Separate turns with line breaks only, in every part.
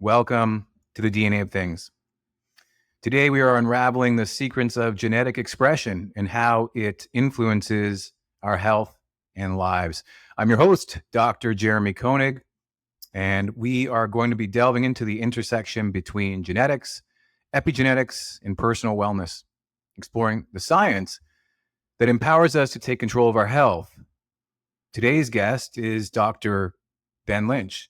Welcome to the DNA of Things. Today we are unraveling the secrets of genetic expression and how it influences our health and lives. I'm your host, Dr. Jeremy Koenig, and we are going to be delving into the intersection between genetics, epigenetics, and personal wellness, exploring the science that empowers us to take control of our health. Today's guest is Dr. Ben Lynch,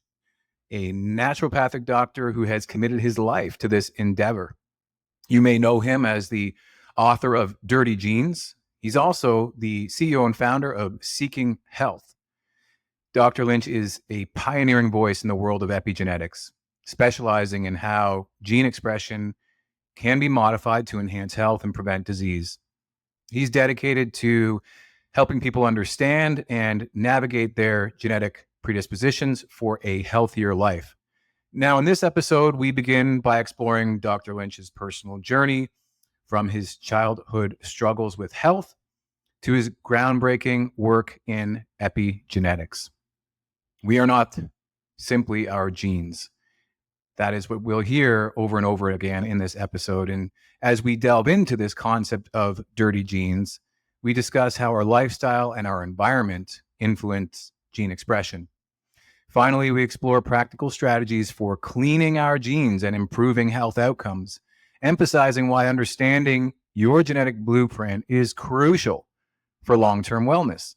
a naturopathic doctor who has committed his life to this endeavor. You may know him as the author of Dirty Genes. He's also the CEO and founder of Seeking Health. Dr. Lynch is a pioneering voice in the world of epigenetics, specializing in how gene expression can be modified to enhance health and prevent disease. He's dedicated to helping people understand and navigate their genetic predispositions for a healthier life. Now, in this episode, we begin by exploring Dr. Lynch's personal journey from his childhood struggles with health to his groundbreaking work in epigenetics. We are not simply our genes. That is what we'll hear over and over again in this episode. And as we delve into this concept of dirty genes, we discuss how our lifestyle and our environment influence gene expression. Finally, we explore practical strategies for cleaning our genes and improving health outcomes, emphasizing why understanding your genetic blueprint is crucial for long-term wellness.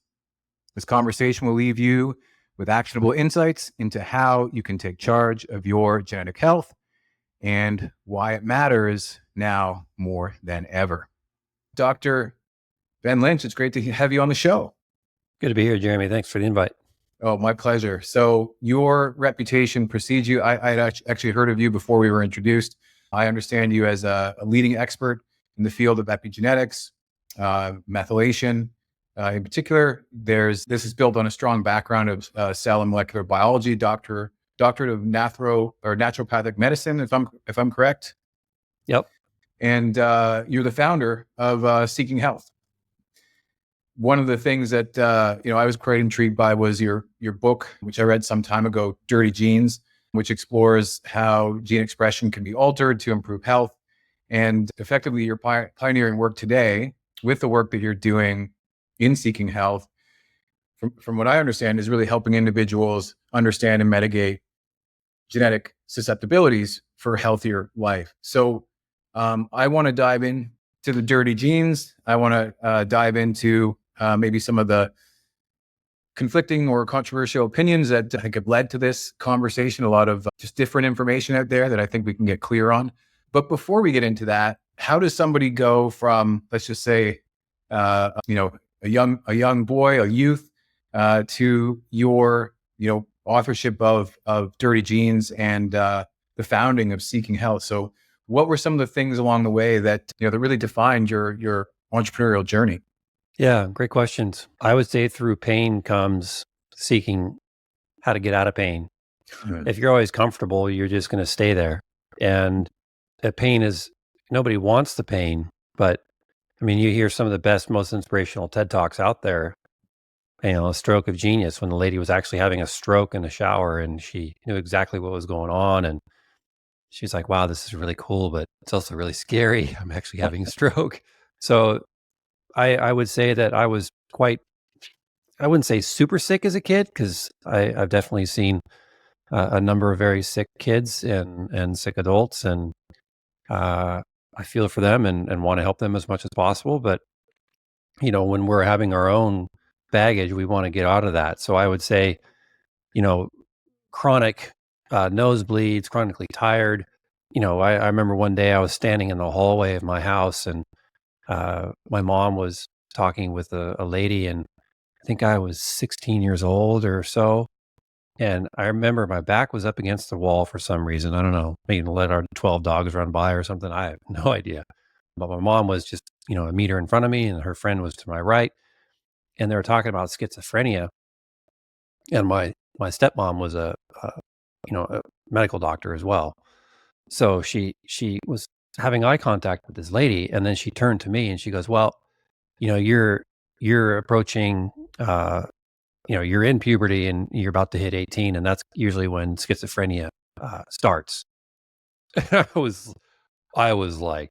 This conversation will leave you with actionable insights into how you can take charge of your genetic health and why it matters now more than ever. Dr. Ben Lynch, it's great to have you on the show.
Good to be here, Jeremy. Thanks for the invite.
Oh, my pleasure. So your reputation precedes you. I actually heard of you before we were introduced. I understand you as a leading expert in the field of epigenetics, methylation. In particular, this is built on a strong background of cell and molecular biology, doctorate of naturopathic medicine, if I'm correct.
Yep.
And you're the founder of Seeking Health. One of the things that I was quite intrigued by was your book, which I read some time ago, Dirty Genes, which explores how gene expression can be altered to improve health. And effectively, your pioneering work today with the work that you're doing in Seeking Health, from what I understand, is really helping individuals understand and mitigate genetic susceptibilities for a healthier life. So I want to dive into the dirty genes. I want to dive into maybe some of the conflicting or controversial opinions that I think have led to this conversation, a lot of just different information out there that I think we can get clear on. But before we get into that, how does somebody go from, let's just say, a young boy, a youth, to your, authorship of Dirty Genes and the founding of Seeking Health? So what were some of the things along the way that, that really defined your entrepreneurial journey?
Yeah, great questions. I would say through pain comes seeking how to get out of pain. If you're always comfortable, you're just going to stay there. And the pain is, nobody wants the pain, but I mean, you hear some of the best, most inspirational TED Talks out there. A stroke of genius, when the lady was actually having a stroke in the shower and she knew exactly what was going on. And she's like, wow, this is really cool, but it's also really scary. I'm actually having a stroke. So I would say that I was I wouldn't say super sick as a kid, because I've definitely seen a number of very sick kids and sick adults, and I feel for them and want to help them as much as possible. But, when we're having our own baggage, we want to get out of that. So I would say, chronic nosebleeds, chronically tired. I remember one day I was standing in the hallway of my house, and my mom was talking with a lady, and I think I was 16 years old or so. And I remember my back was up against the wall for some reason. I don't know, maybe let our 12 dogs run by or something. I have no idea. But my mom was just, a meter in front of me, and her friend was to my right. And they were talking about schizophrenia. And my stepmom was a medical doctor as well. So she was having eye contact with this lady, and then she turned to me and she goes, well, you're approaching, you're in puberty and you're about to hit 18, and that's usually when schizophrenia starts. I was like,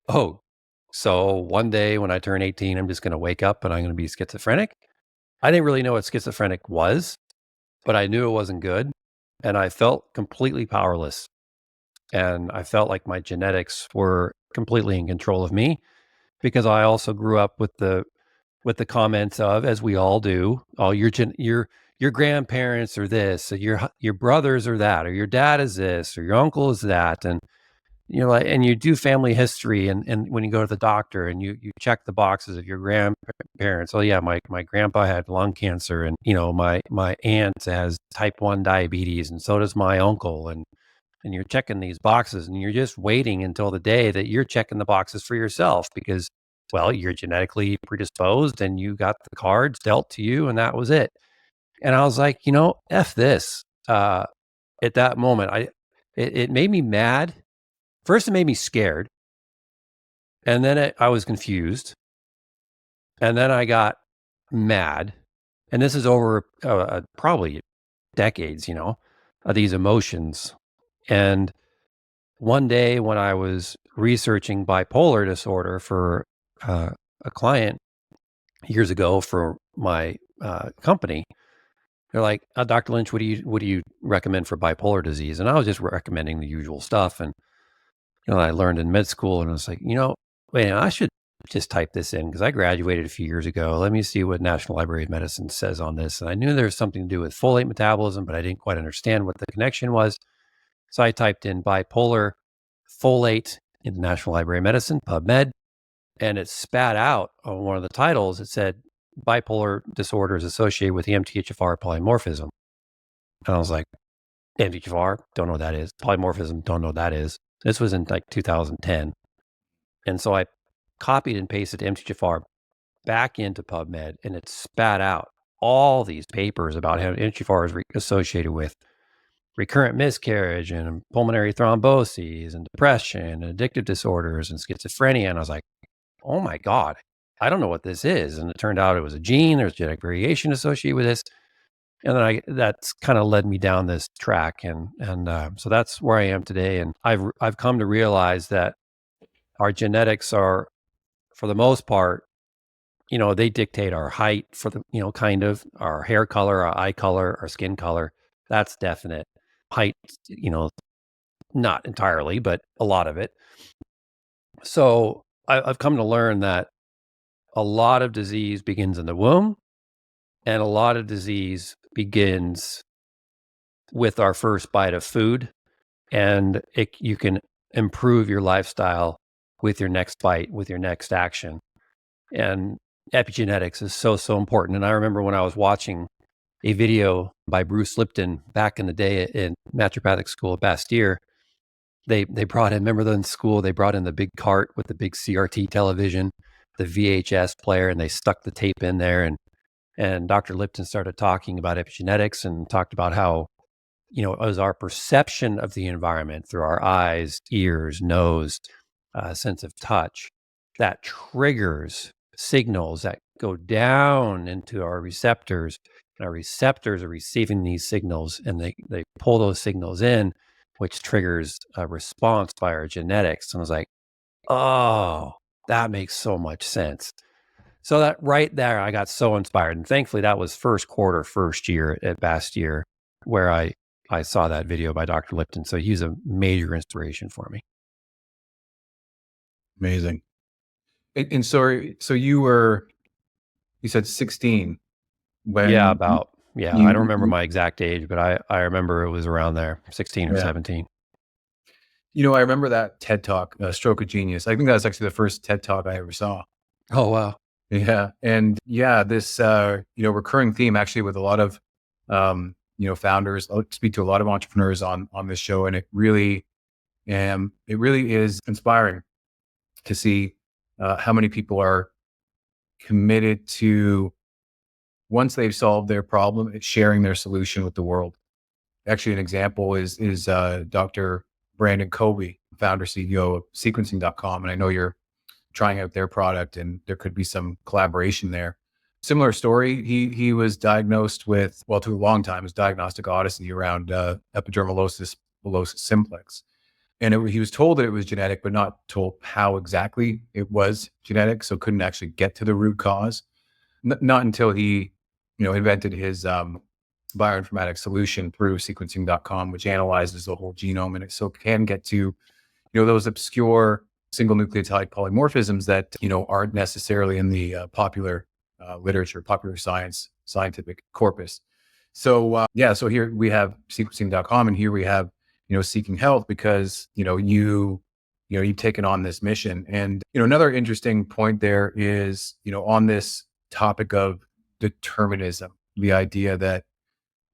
oh, so one day when I turn 18, I'm just going to wake up and I'm going to be schizophrenic. I didn't really know what schizophrenic was, but I knew it wasn't good. And I felt completely powerless. And I felt like my genetics were completely in control of me because I also grew up with the comments of, as we all do, oh, your grandparents are this, or your brothers are that, or your dad is this, or your uncle is that, and like, and you do family history, and when you go to the doctor and you check the boxes of your grandparents. Oh yeah, my grandpa had lung cancer, and my aunt has type 1 diabetes, and so does my uncle, and you're checking these boxes, and you're just waiting until the day that you're checking the boxes for yourself because, well, you're genetically predisposed and you got the cards dealt to you, and that was it. And I was like, F this. At that moment, it made me mad. First, it made me scared, and then I was confused, and then I got mad. And this is over probably decades, of these emotions. And one day when I was researching bipolar disorder for a client years ago for my company, they're like, Dr. Lynch, what do you recommend for bipolar disease? And I was just recommending the usual stuff. And I learned in med school, and I was like, wait, I should just type this in because I graduated a few years ago. Let me see what National Library of Medicine says on this. And I knew there was something to do with folate metabolism, but I didn't quite understand what the connection was. So I typed in bipolar folate in the National Library of Medicine, PubMed, and it spat out on one of the titles. It said bipolar disorder is associated with the MTHFR polymorphism. And I was like, MTHFR, don't know what that is. Polymorphism, don't know what that is. This was in like 2010. And so I copied and pasted MTHFR back into PubMed, and it spat out all these papers about how MTHFR is associated with recurrent miscarriage and pulmonary thromboses and depression and addictive disorders and schizophrenia. And I was like, oh my God, I don't know what this is. And it turned out it was a gene. There's genetic variation associated with this. And then that's kind of led me down this track. And so that's where I am today. And I've come to realize that our genetics are, for the most part, they dictate our height for the, kind of our hair color, our eye color, our skin color. That's definite. Height, not entirely, but a lot of it. So I've come to learn that a lot of disease begins in the womb, and a lot of disease begins with our first bite of food, and you can improve your lifestyle with your next bite, with your next action. And epigenetics is so, so important. And I remember when I was watching a video by Bruce Lipton back in the day in naturopathic school at Bastyr, they brought in, remember in school, they brought in the big cart with the big CRT television, the VHS player, and they stuck the tape in there. And Dr. Lipton started talking about epigenetics and talked about how, it was our perception of the environment through our eyes, ears, nose, sense of touch that triggers signals that go down into our receptors. And our receptors are receiving these signals, and they pull those signals in, which triggers a response by our genetics. And I was like, oh, that makes so much sense. So that right there, I got so inspired. And thankfully, that was first quarter, first year at Bastyr, where I saw that video by Dr. Lipton. So he's a major inspiration for me.
Amazing. And so you said 16 when
Yeah, I don't remember
you
my exact age, but I remember it was around there, 16 or 17.
I remember that TED Talk, Stroke of Genius. I think that was actually the first TED Talk I ever saw.
Oh, wow.
Yeah. And this, recurring theme actually with a lot of, founders. I speak to a lot of entrepreneurs on this show, and it really is inspiring to see how many people are committed to, once they've solved their problem, sharing their solution with the world. Actually, an example is Dr. Brandon Covey, founder, CEO of sequencing.com. And I know you're trying out their product and there could be some collaboration there. Similar story. He was diagnosed with, well, to a long time, his diagnostic odyssey around epidermolysis bullosa simplex. And he was told that it was genetic, but not told how exactly it was genetic. So couldn't actually get to the root cause. Not until he, invented his bioinformatics solution through sequencing.com, which analyzes the whole genome, and it so can get to, those obscure single nucleotide polymorphisms that, aren't necessarily in the popular literature, popular scientific corpus. So so here we have sequencing.com, and here we have, Seeking Health, because, you've taken on this mission. And, another interesting point there is, on this topic of determinism, the idea that,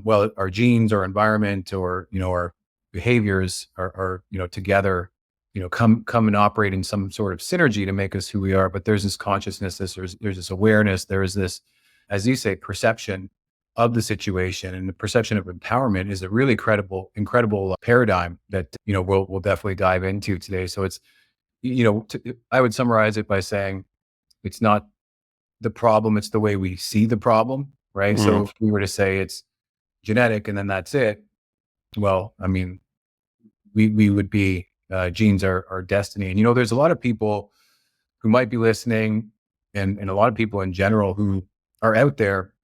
well, our genes, our environment, or, our behaviors are together, come and operate in some sort of synergy to make us who we are. But there's this consciousness, there's this awareness, there is this, as you say, perception of the situation, and the perception of empowerment is a really incredible paradigm that, we'll definitely dive into today. So it's, I would summarize it by saying it's not the problem, it's the way we see the problem, right? So if we were to say it's genetic and then that's it, well, I mean, we would be, genes are our destiny. And, there's a lot of people who might be listening, and a lot of people in general who are out there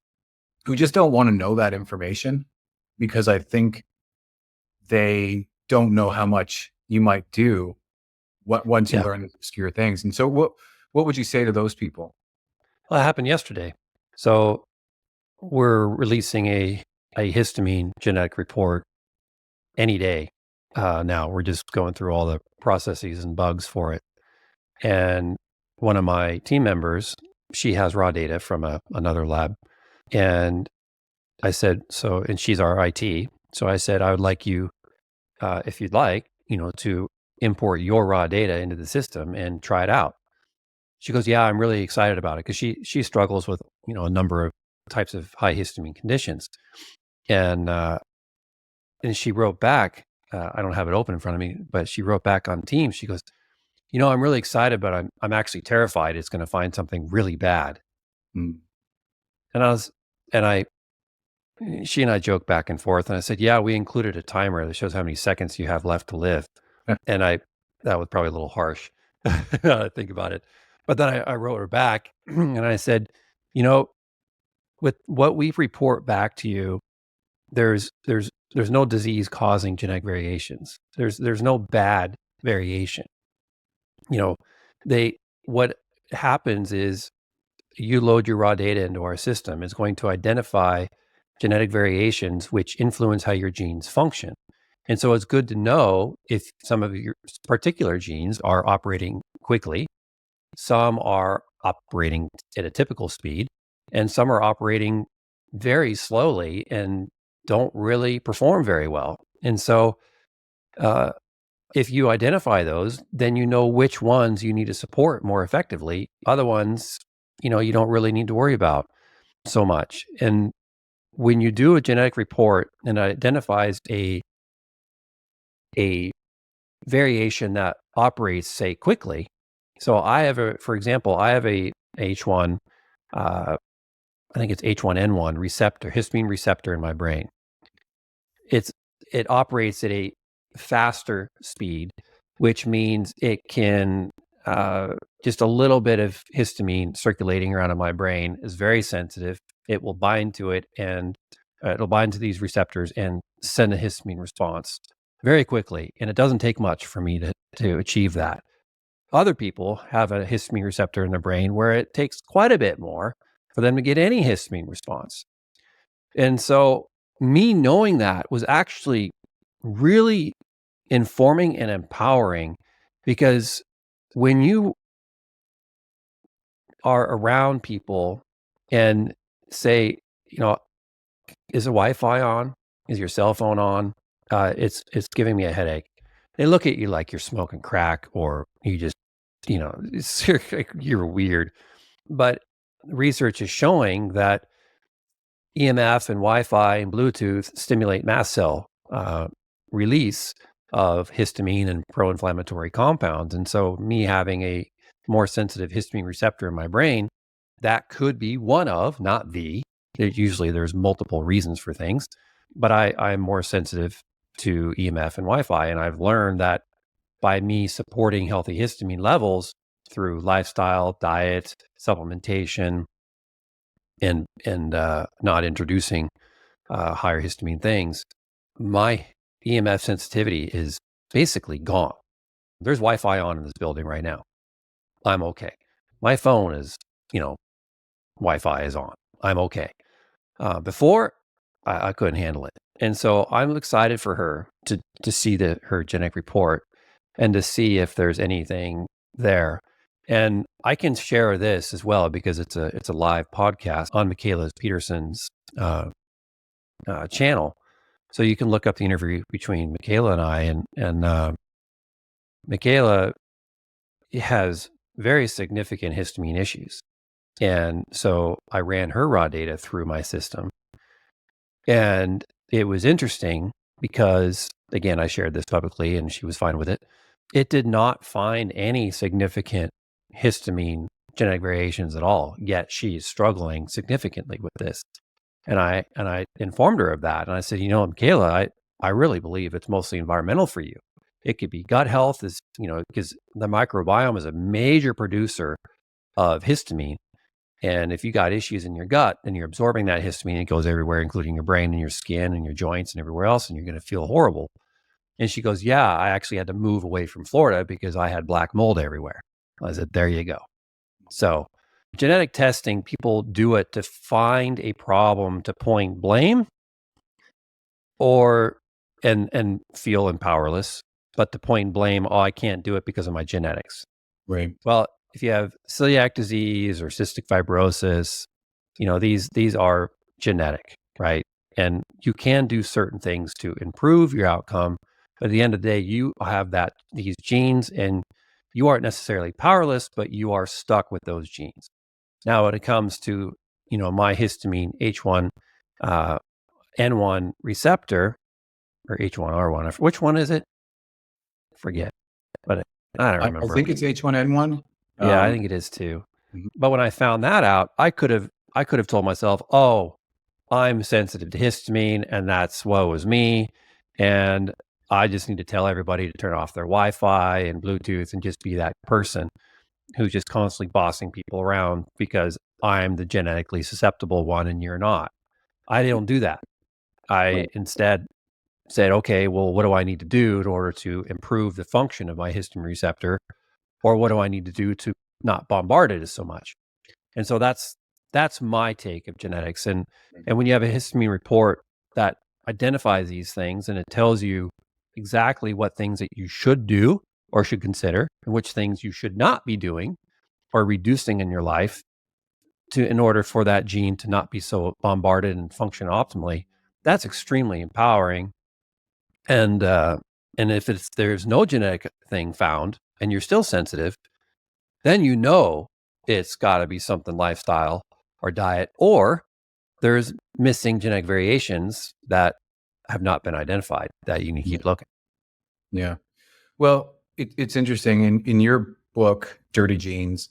who just don't want to know that information, because I think they don't know how much you might do once you learn these obscure things. And so what would you say to those people?
Well, it happened yesterday. So we're releasing a histamine genetic report any day. Now we're just going through all the processes and bugs for it. And one of my team members, she has raw data from another lab. And I said, and she's our IT. So I said, I would like you, if you'd like, to import your raw data into the system and try it out. She goes, yeah, I'm really excited about it, because she struggles with, a number of types of high histamine conditions. And she wrote back, I don't have it open in front of me, but she wrote back on Teams. She goes, I'm really excited, but I'm actually terrified it's going to find something really bad.
Mm.
She and I joked back and forth, and I said, yeah, we included a timer that shows how many seconds you have left to live. And that was probably a little harsh now that I think about it. But then I wrote her back and I said, with what we report back to you, there's no disease causing genetic variations. There's no bad variation. What happens is you load your raw data into our system. It's going to identify genetic variations which influence how your genes function. And so it's good to know if some of your particular genes are operating quickly, some are operating at a typical speed, and some are operating very slowly and don't really perform very well. And so if you identify those, then you know which ones you need to support more effectively. Other ones, you don't really need to worry about so much. And when you do a genetic report and it identifies a variation that operates, say, quickly. So for example, I have a H1, I think it's H1N1 receptor, histamine receptor in my brain. It operates at a faster speed, which means it can, just a little bit of histamine circulating around in my brain is very sensitive. It will bind to it, and it'll bind to these receptors and send a histamine response very quickly. And it doesn't take much for me to achieve that. Other people have a histamine receptor in their brain where it takes quite a bit more for them to get any histamine response. And so me knowing that was actually really informing and empowering, because when you are around people and say, is the Wi-Fi on? Is your cell phone on? It's giving me a headache. They look at you like you're smoking crack, or you just, you're weird. But research is showing that EMF and Wi-Fi and Bluetooth stimulate mast cell release of histamine and pro-inflammatory compounds. And so me having a more sensitive histamine receptor in my brain that could be one of, not the. Usually there's multiple reasons for things, but I'm more sensitive to EMF and Wi-Fi. And I've learned that by me supporting healthy histamine levels through lifestyle, diet, supplementation, and not introducing higher histamine things, my EMF sensitivity is basically gone. There's Wi-Fi on in this building right now. I'm okay. My phone is, Wi-Fi is on. I'm okay. Before, I couldn't handle it. And so I'm excited for her to see her genetic report and to see if there's anything there. And I can share this as well because it's a live podcast on Michaela Peterson's channel. So you can look up the interview between Michaela and I, and Michaela has very significant histamine issues. And so I ran her raw data through my system. And it was interesting because, again, I shared this publicly and she was fine with it. It did not find any significant histamine genetic variations at all, yet she's struggling significantly with this. And I informed her of that. And I said, Michaela, I really believe it's mostly environmental for you. It could be gut health, because the microbiome is a major producer of histamine. And if you got issues in your gut, then you're absorbing that histamine. It goes everywhere, including your brain and your skin and your joints and everywhere else, and you're going to feel horrible. And she goes, yeah, I actually had to move away from Florida because I had black mold everywhere. I said, there you go. So genetic testing, people do it to find a problem to point blame and feel powerless, but to point blame, I can't do it because of my genetics.
Right.
Well, if you have celiac disease or cystic fibrosis, these are genetic, right? And you can do certain things to improve your outcome. But at the end of the day, you have these genes and you aren't necessarily powerless, but you are stuck with those genes. Now, when it comes to, my histamine H1, N1 receptor or H1R1, which one is it? Forget, but I don't remember.
I think it's H1N1.
Yeah, I think it is too.
Mhm.
But when I found that out, I could have told myself, oh, I'm sensitive to histamine and that's woe is me. And I just need to tell everybody to turn off their Wi-Fi and Bluetooth and just be that person who's just constantly bossing people around because I'm the genetically susceptible one and you're not. I don't do that. I instead said, okay, well, what do I need to do in order to improve the function of my histamine receptor? Or what do I need to do to not bombard it so much? And so that's my take of genetics. And when you have a histamine report that identifies these things and it tells you exactly what things that you should do or should consider and which things you should not be doing or reducing in your life in order for that gene to not be so bombarded and function optimally, that's extremely empowering. And if there's no genetic thing found and you're still sensitive, then it's got to be something lifestyle or diet, or there's missing genetic variations that have not been identified that you need to keep looking.
Yeah. Well, it's interesting. In your book, Dirty Genes,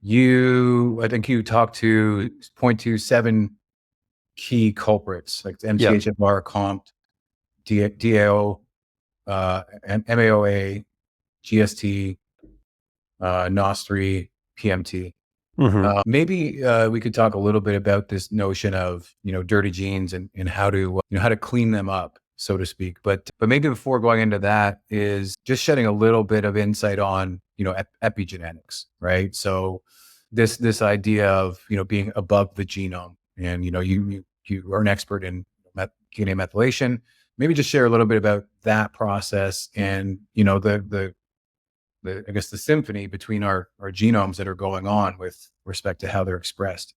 I think you talked to 0.27 key culprits like MTHFR, COMT, DAO, MAOA, GST, NOS3, PMT.
Mm-hmm.
Maybe we could talk a little bit about this notion of dirty genes and how to clean them up, so to speak. But maybe before going into that is just shedding a little bit of insight on epigenetics, right? So this idea of being above the genome, and you are an expert in DNA methylation. Maybe just share a little bit about that process and the I guess the symphony between our genomes that are going on with respect to how they're expressed.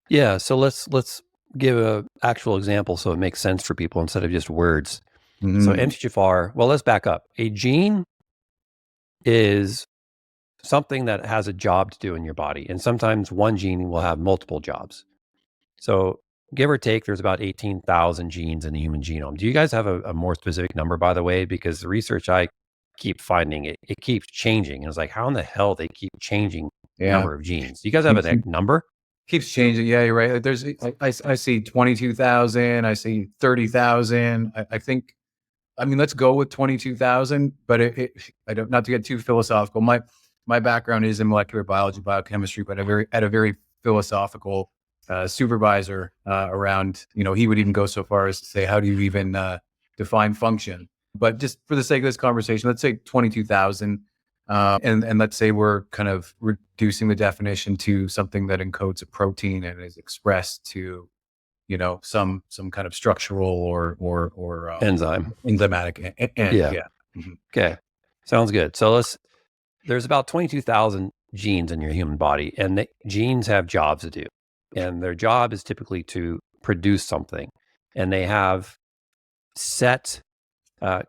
Yeah. So let's give a actual example so it makes sense for people instead of just words.
Mm-hmm.
So MTHFR, well, let's back up. A gene is something that has a job to do in your body. And sometimes one gene will have multiple jobs. So give or take, there's about 18,000 genes in the human genome. Do you guys have a more specific number, by the way? Because the research I keep finding, it keeps changing. And it's like, how in the hell they keep changing number of genes. You guys have a number?
Keeps changing. Yeah, you're right. There's, I see 22,000. I see 30,000. I think, I mean, let's go with 22,000, but I don't, not to get too philosophical. My background is in molecular biology, biochemistry, but at a very philosophical supervisor around, he would even go so far as to say, how do you even define function? But just for the sake of this conversation, let's say 22,000. And let's say we're kind of reducing the definition to something that encodes a protein and is expressed to, some kind of structural or
enzyme,
enzymatic. Yeah.
Mm-hmm. Okay. Sounds good. So there's about 22,000 genes in your human body, and the genes have jobs to do. And their job is typically to produce something. And they have set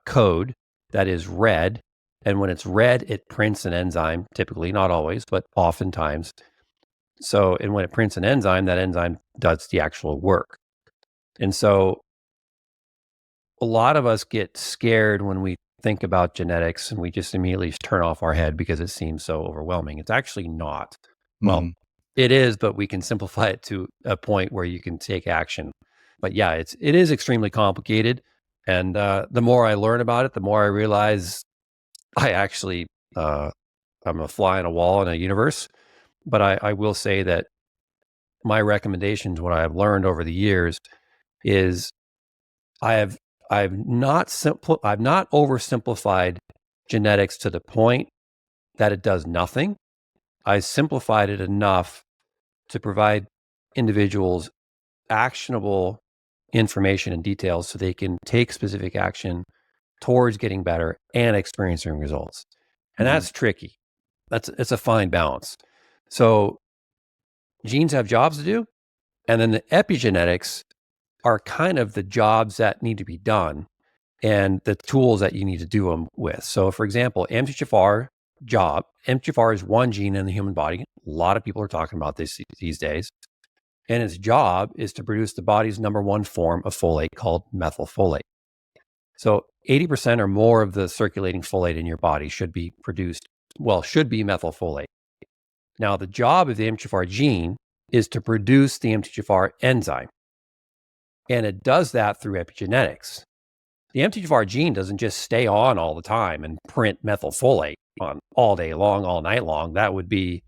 code that is read. And when it's read, it prints an enzyme, typically, not always, but oftentimes. So, and when it prints an enzyme, that enzyme does the actual work. And so a lot of us get scared when we think about genetics and we just immediately turn off our head because it seems so overwhelming. It's actually not. Well, it is, but we can simplify it to a point where you can take action. But yeah, it is extremely complicated. And the more I learn about it, the more I realize I actually, I'm a fly on a wall in a universe. But I will say that my recommendations, what I've learned over the years, is I've not oversimplified genetics to the point that it does nothing. I simplified it enough to provide individuals actionable information and details so they can take specific action towards getting better and experiencing results. And that's tricky. It's a fine balance. So genes have jobs to do, and then the epigenetics are kind of the jobs that need to be done and the tools that you need to do them with. So for example, MTHFR is one gene in the human body. A lot of people are talking about this these days. And its job is to produce the body's number one form of folate called methylfolate. So 80% or more of the circulating folate in your body should be methylfolate. Now, the job of the MTHFR gene is to produce the MTHFR enzyme. And it does that through epigenetics. The MTHFR gene doesn't just stay on all the time and print methylfolate on all day long, all night long. That would be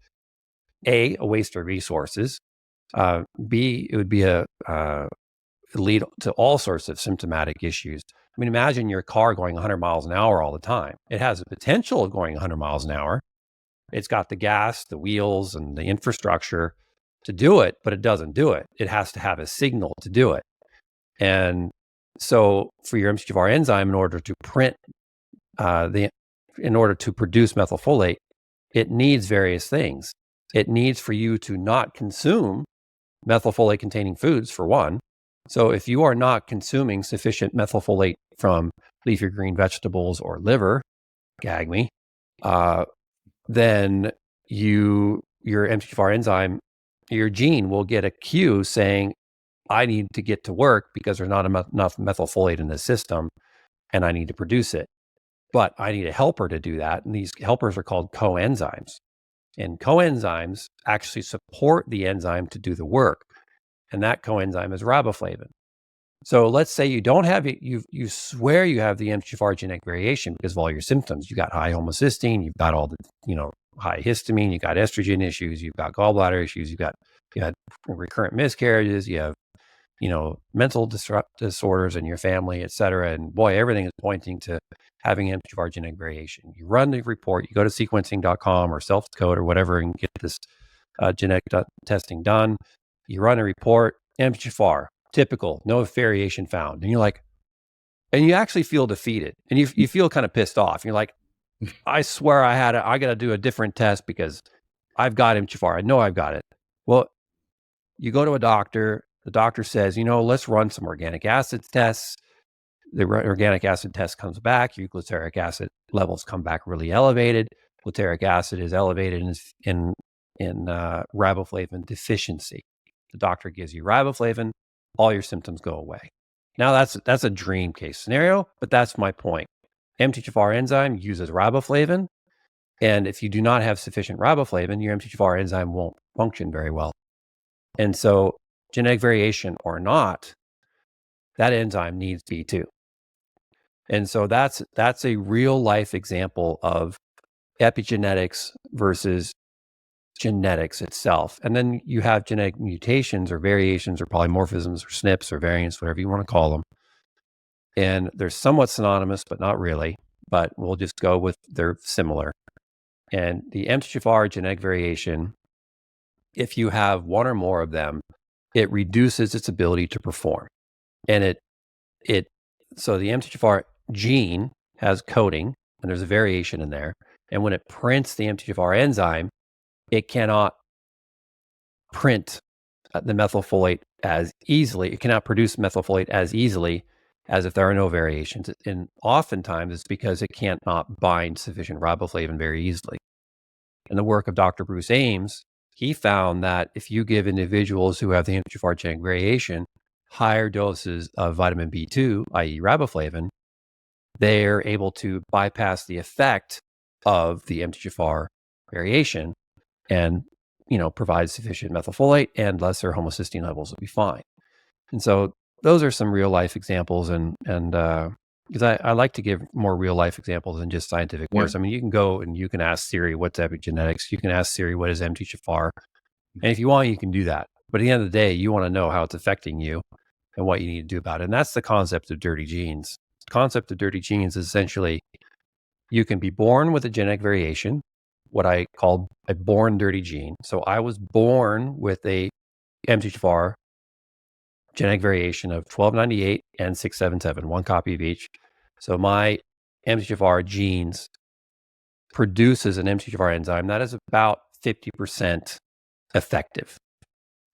A, a waste of resources. B, it would be lead to all sorts of symptomatic issues. I mean, imagine your car going 100 miles an hour all the time. It has the potential of going 100 miles an hour. It's got the gas, the wheels, and the infrastructure to do it, but it doesn't do it. It has to have a signal to do it. And so for your MTHFR enzyme, in order to produce methylfolate, it needs various things. It needs for you to not consume methylfolate containing foods, for one. So if you are not consuming sufficient methylfolate from leafy green vegetables or liver, gag me, then your MTHFR enzyme, your gene will get a cue saying, I need to get to work because there's not enough methylfolate in the system and I need to produce it. But I need a helper to do that. And these helpers are called coenzymes. And coenzymes actually support the enzyme to do the work. And that coenzyme is riboflavin. So let's say you don't have it, you swear you have the MTHFR genetic variation because of all your symptoms. You got high homocysteine, you've got all the, high histamine, you got estrogen issues, you've got gallbladder issues, you had recurrent miscarriages, you have, mental disorders in your family, et cetera. And boy, everything is pointing to having MTHFR genetic variation. You run the report, you go to sequencing.com or self-code or whatever and get this genetic testing done. You run a report, MTHFR, typical, no variation found. And you're like, and you actually feel defeated and you feel kind of pissed off. You're like, I swear I got to do a different test because I've got MTHFR. I know I've got it. Well, you go to a doctor, the doctor says, let's run some organic acid tests. The organic acid test comes back, your glutaric acid levels come back really elevated. Glutaric acid is elevated in riboflavin deficiency. The doctor gives you riboflavin, all your symptoms go away. Now that's a dream case scenario, but that's my point. MTHFR enzyme uses riboflavin And if you do not have sufficient riboflavin, your MTHFR enzyme won't function very well. And so genetic variation or not, that enzyme needs B2. And so that's a real life example of epigenetics versus genetics itself. And then you have genetic mutations or variations or polymorphisms or SNPs or variants, whatever you want to call them. And they're somewhat synonymous, but not really. But we'll just go with they're similar. And the MTHFR genetic variation, if you have one or more of them, it reduces its ability to perform. And so the MTHFR gene has coding, and there's a variation in there. And when it prints the MTHFR enzyme, it cannot print the methylfolate as easily. It cannot produce methylfolate as easily as if there are no variations. And oftentimes it's because it cannot bind sufficient riboflavin very easily. In the work of Dr. Bruce Ames, he found that if you give individuals who have the MTHFR genetic variation higher doses of vitamin B2, i.e. riboflavin, they're able to bypass the effect of the MTHFR variation and provide sufficient methylfolate and lesser homocysteine levels will be fine. And so those are some real life examples, and because I like to give more real life examples than just scientific words. I mean, you can go and you can ask Siri what's epigenetics. You can ask Siri what is MTHFR, and if you want, you can do that. But at the end of the day, you want to know how it's affecting you and what you need to do about it. And that's the concept of dirty genes. The concept of dirty genes is essentially you can be born with a genetic variation, what I call a born dirty gene. So I was born with a MTHFR genetic variation of 1298 and 677, one copy of each. So my MTHFR genes produces an MTHFR enzyme that is about 50% effective.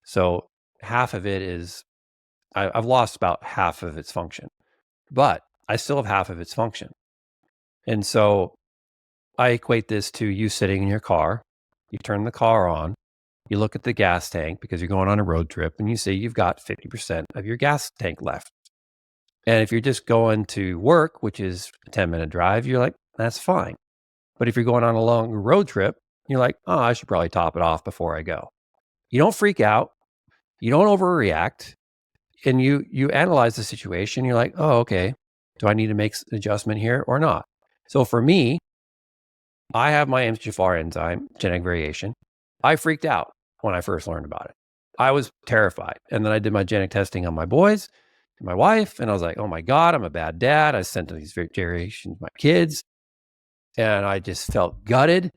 So half of it is, I've lost about half of its function, but I still have half of its function. And so I equate this to you sitting in your car, you turn the car on, you look at the gas tank because you're going on a road trip and you see you've got 50% of your gas tank left. And if you're just going to work, which is a 10-minute drive, you're like, that's fine. But if you're going on a long road trip, you're like, oh, I should probably top it off before I go. You don't freak out. You don't overreact. And you analyze the situation. You're like, oh, okay. Do I need to make an adjustment here or not? So for me, I have my MTHFR enzyme genetic variation. I freaked out when I first learned about it. I was terrified. And then I did my genetic testing on my boys and my wife. And I was like, oh my God, I'm a bad dad. I sent these variations to my kids. And I just felt gutted.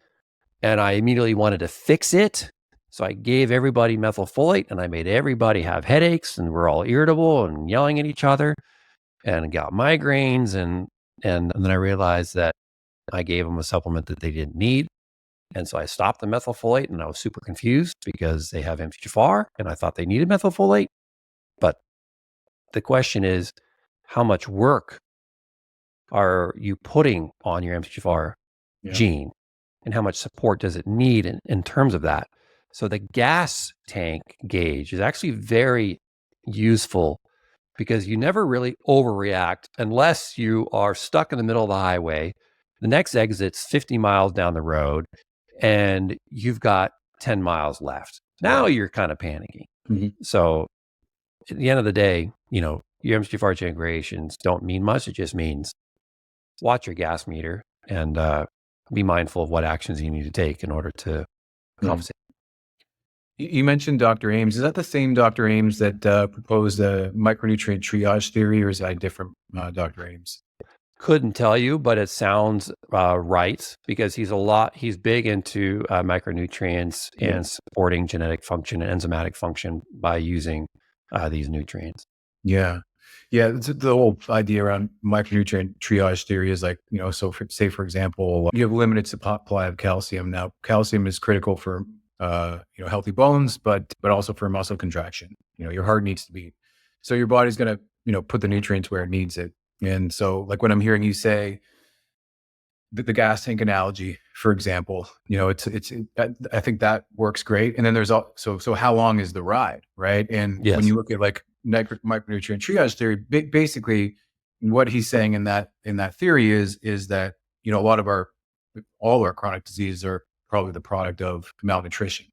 And I immediately wanted to fix it. So I gave everybody methylfolate and I made everybody have headaches and we're all irritable and yelling at each other and got migraines. And then I realized that I gave them a supplement that they didn't need. And so I stopped the methylfolate and I was super confused because they have MTHFR and I thought they needed methylfolate. But the question is, how much work are you putting on your MTHFR gene and how much support does it need in terms of that? So the gas tank gauge is actually very useful because you never really overreact unless you are stuck in the middle of the highway. The next exit's 50 miles down the road and you've got 10 miles left. Now you're kind of panicking. Mm-hmm. So at the end of the day, your MTHFR genetic variations don't mean much. It just means watch your gas meter and be mindful of what actions you need to take in order to compensate.
You mentioned Dr. Ames. Is that the same Dr. Ames that proposed the micronutrient triage theory, or is that a different Dr. Ames?
Couldn't tell you, but it sounds right because he's big into micronutrients and supporting genetic function and enzymatic function by using these nutrients.
Yeah. The whole idea around micronutrient triage theory is like, so say, for example, you have limited supply of calcium. Now, calcium is critical for, healthy bones, but also for muscle contraction. Your heart needs to beat. So your body's going to, put the nutrients where it needs it. And so like when I'm hearing you say the gas tank analogy, for example, I think that works great. And then there's also, so how long is the ride, right? And when you look at like micronutrient triage theory, basically what he's saying in that theory is that, a lot of our all our chronic diseases are probably the product of malnutrition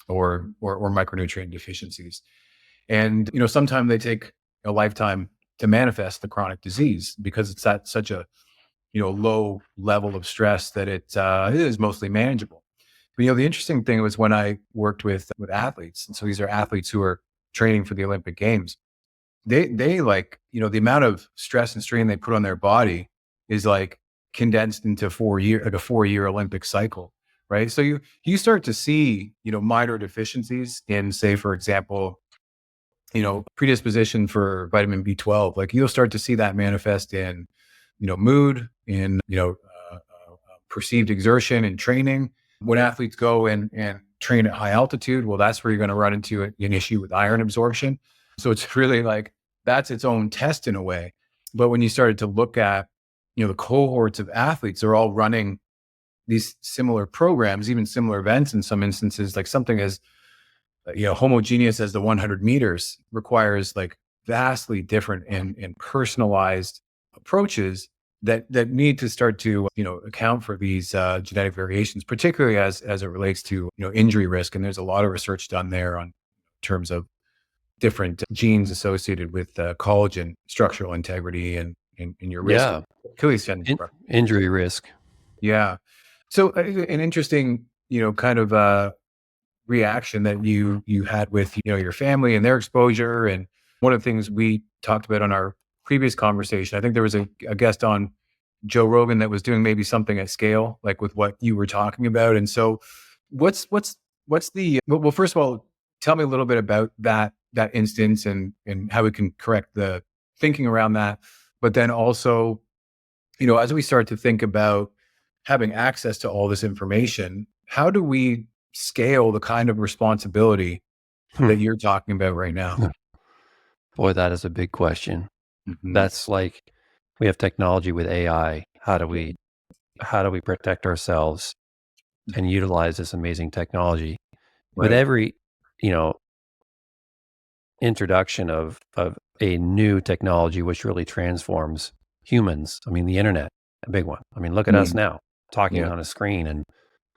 or micronutrient deficiencies. And, sometimes they take a lifetime to manifest the chronic disease because it's at such a, low level of stress that it is mostly manageable. But, the interesting thing was when I worked with athletes, and so these are athletes who are training for the Olympic Games, they like, the amount of stress and strain they put on their body is like condensed into 4 year, like a 4 year Olympic cycle. Right. So you start to see, minor deficiencies in, say, for example, predisposition for vitamin B12. Like you'll start to see that manifest in, mood, in, perceived exertion and training. When athletes go and train at high altitude, well, that's where you're going to run into an issue with iron absorption. So it's really like that's its own test in a way. But when you started to look at, the cohorts of athletes, they're all running these similar programs, even similar events in some instances, like something as homogeneous as the 100 meters requires like vastly different and personalized approaches that need to start to account for these genetic variations, particularly as it relates to injury risk. And there's a lot of research done there on terms of different genes associated with collagen structural integrity and your risk of
Yeah.
Achilles tendon.
Injury risk.
Yeah. So an interesting kind of reaction that you had with your family and their exposure. And one of the things we talked about on our previous conversation, I think there was a guest on Joe Rogan that was doing maybe something at scale, like with what you were talking about. And so what's the well, first of all, tell me a little bit about that instance and how we can correct the thinking around that. But then also, as we start to think about having access to all this information, how do we scale the kind of responsibility that you're talking about right now?
Boy, that is a big question.
Mhm.
That's like we have technology with AI. How do we protect ourselves and utilize this amazing technology? With
Right.
every, you know, introduction of a new technology which really transforms humans. I mean, the internet, a big one. I mean, look at us
Mm.
now talking
Yeah.
on a screen and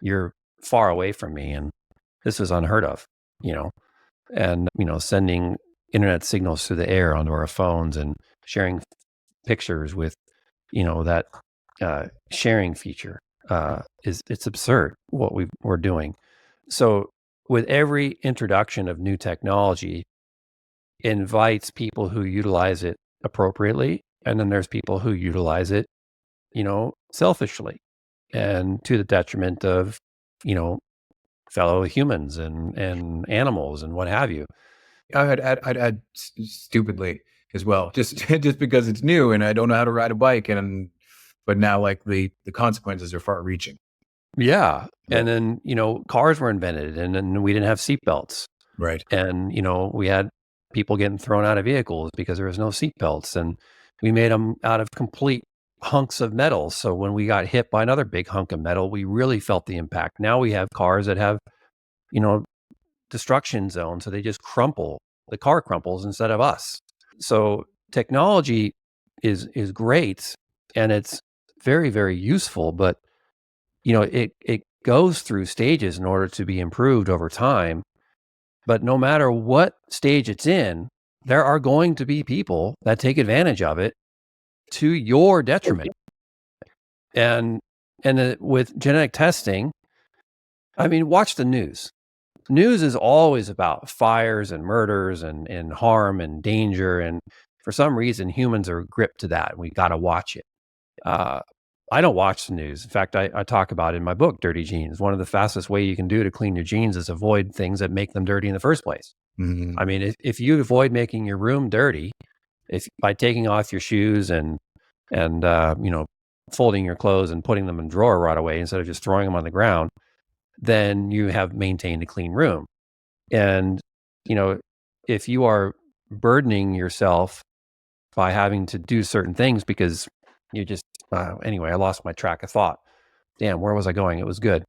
you're far away from me and this is unheard of, you know. And, sending internet signals through the air onto our phones and sharing pictures with, that sharing feature it's absurd what we're doing. So with every introduction of new technology, invites people who utilize it appropriately, and then there's people who utilize it, selfishly and to the detriment of, you know, fellow humans and animals and what have you.
I'd add stupidly as well, just just because it's new and I don't know how to ride a bike, but now like the consequences are far reaching.
Yeah.
Yeah.
And then, cars were invented and then we didn't have seatbelts.
Right.
And, we had people getting thrown out of vehicles because there was no seatbelts. And we made them out of complete hunks of metal. So when we got hit by another big hunk of metal, we really felt the impact. Now we have cars that have, you know, destruction zones. So they just crumple, the car crumples instead of us. So technology is great and it's very, very useful, but it goes through stages in order to be improved over time. But no matter what stage it's in, there are going to be people that take advantage of it to your detriment. And with genetic testing, I mean, watch the news. News is always about fires and murders and harm and danger. And for some reason, humans are gripped to that. We got to watch it. Uh, I don't watch the news. In fact, I talk about in my book, Dirty Genes. One of the fastest way you can do to clean your genes is avoid things that make them dirty in the first place.
Mhm.
I mean, if you avoid making your room dirty, if by taking off your shoes and folding your clothes and putting them in a drawer right away instead of just throwing them on the ground, then you have maintained a clean room. And if you are burdening yourself by having to do certain things because you just anyway, I lost my track of thought. Damn, where was I going? It was good.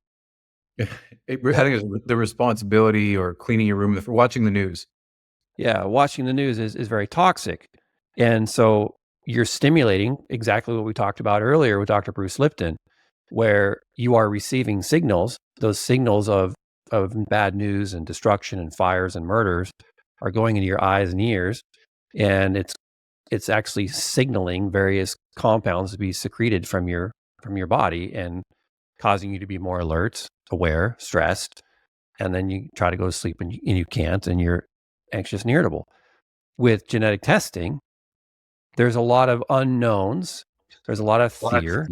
I think it's the responsibility or cleaning your room for watching the news.
Yeah, watching the news is very toxic. And so you're stimulating exactly what we talked about earlier with Dr. Bruce Lipton. where you are receiving signals. Those signals of bad news and destruction and fires and murders are going into your eyes and ears, and it's actually signaling various compounds to be secreted from your body and causing you to be more alert, aware, stressed, and then you try to go to sleep and you can't, and you're anxious and irritable. With genetic testing, there's a lot of unknowns. There's a lot of fear.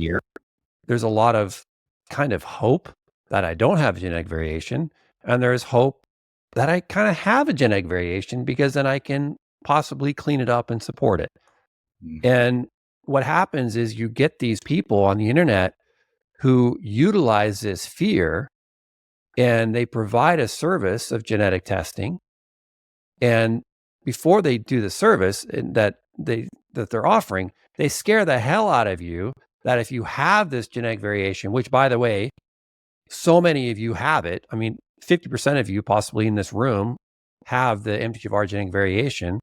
There's a lot of kind of hope that I don't have a genetic variation. And there's hope that I kind of have a genetic variation because then I can possibly clean it up and support it. And what happens is you get these people on the internet who utilize this fear, and they provide a service of genetic testing. And before they do the service that they're offering, they scare the hell out of you that if you have this genetic variation, which, by the way, so many of you have it. I mean, 50% of you possibly in this room have the MTHFR genetic variation.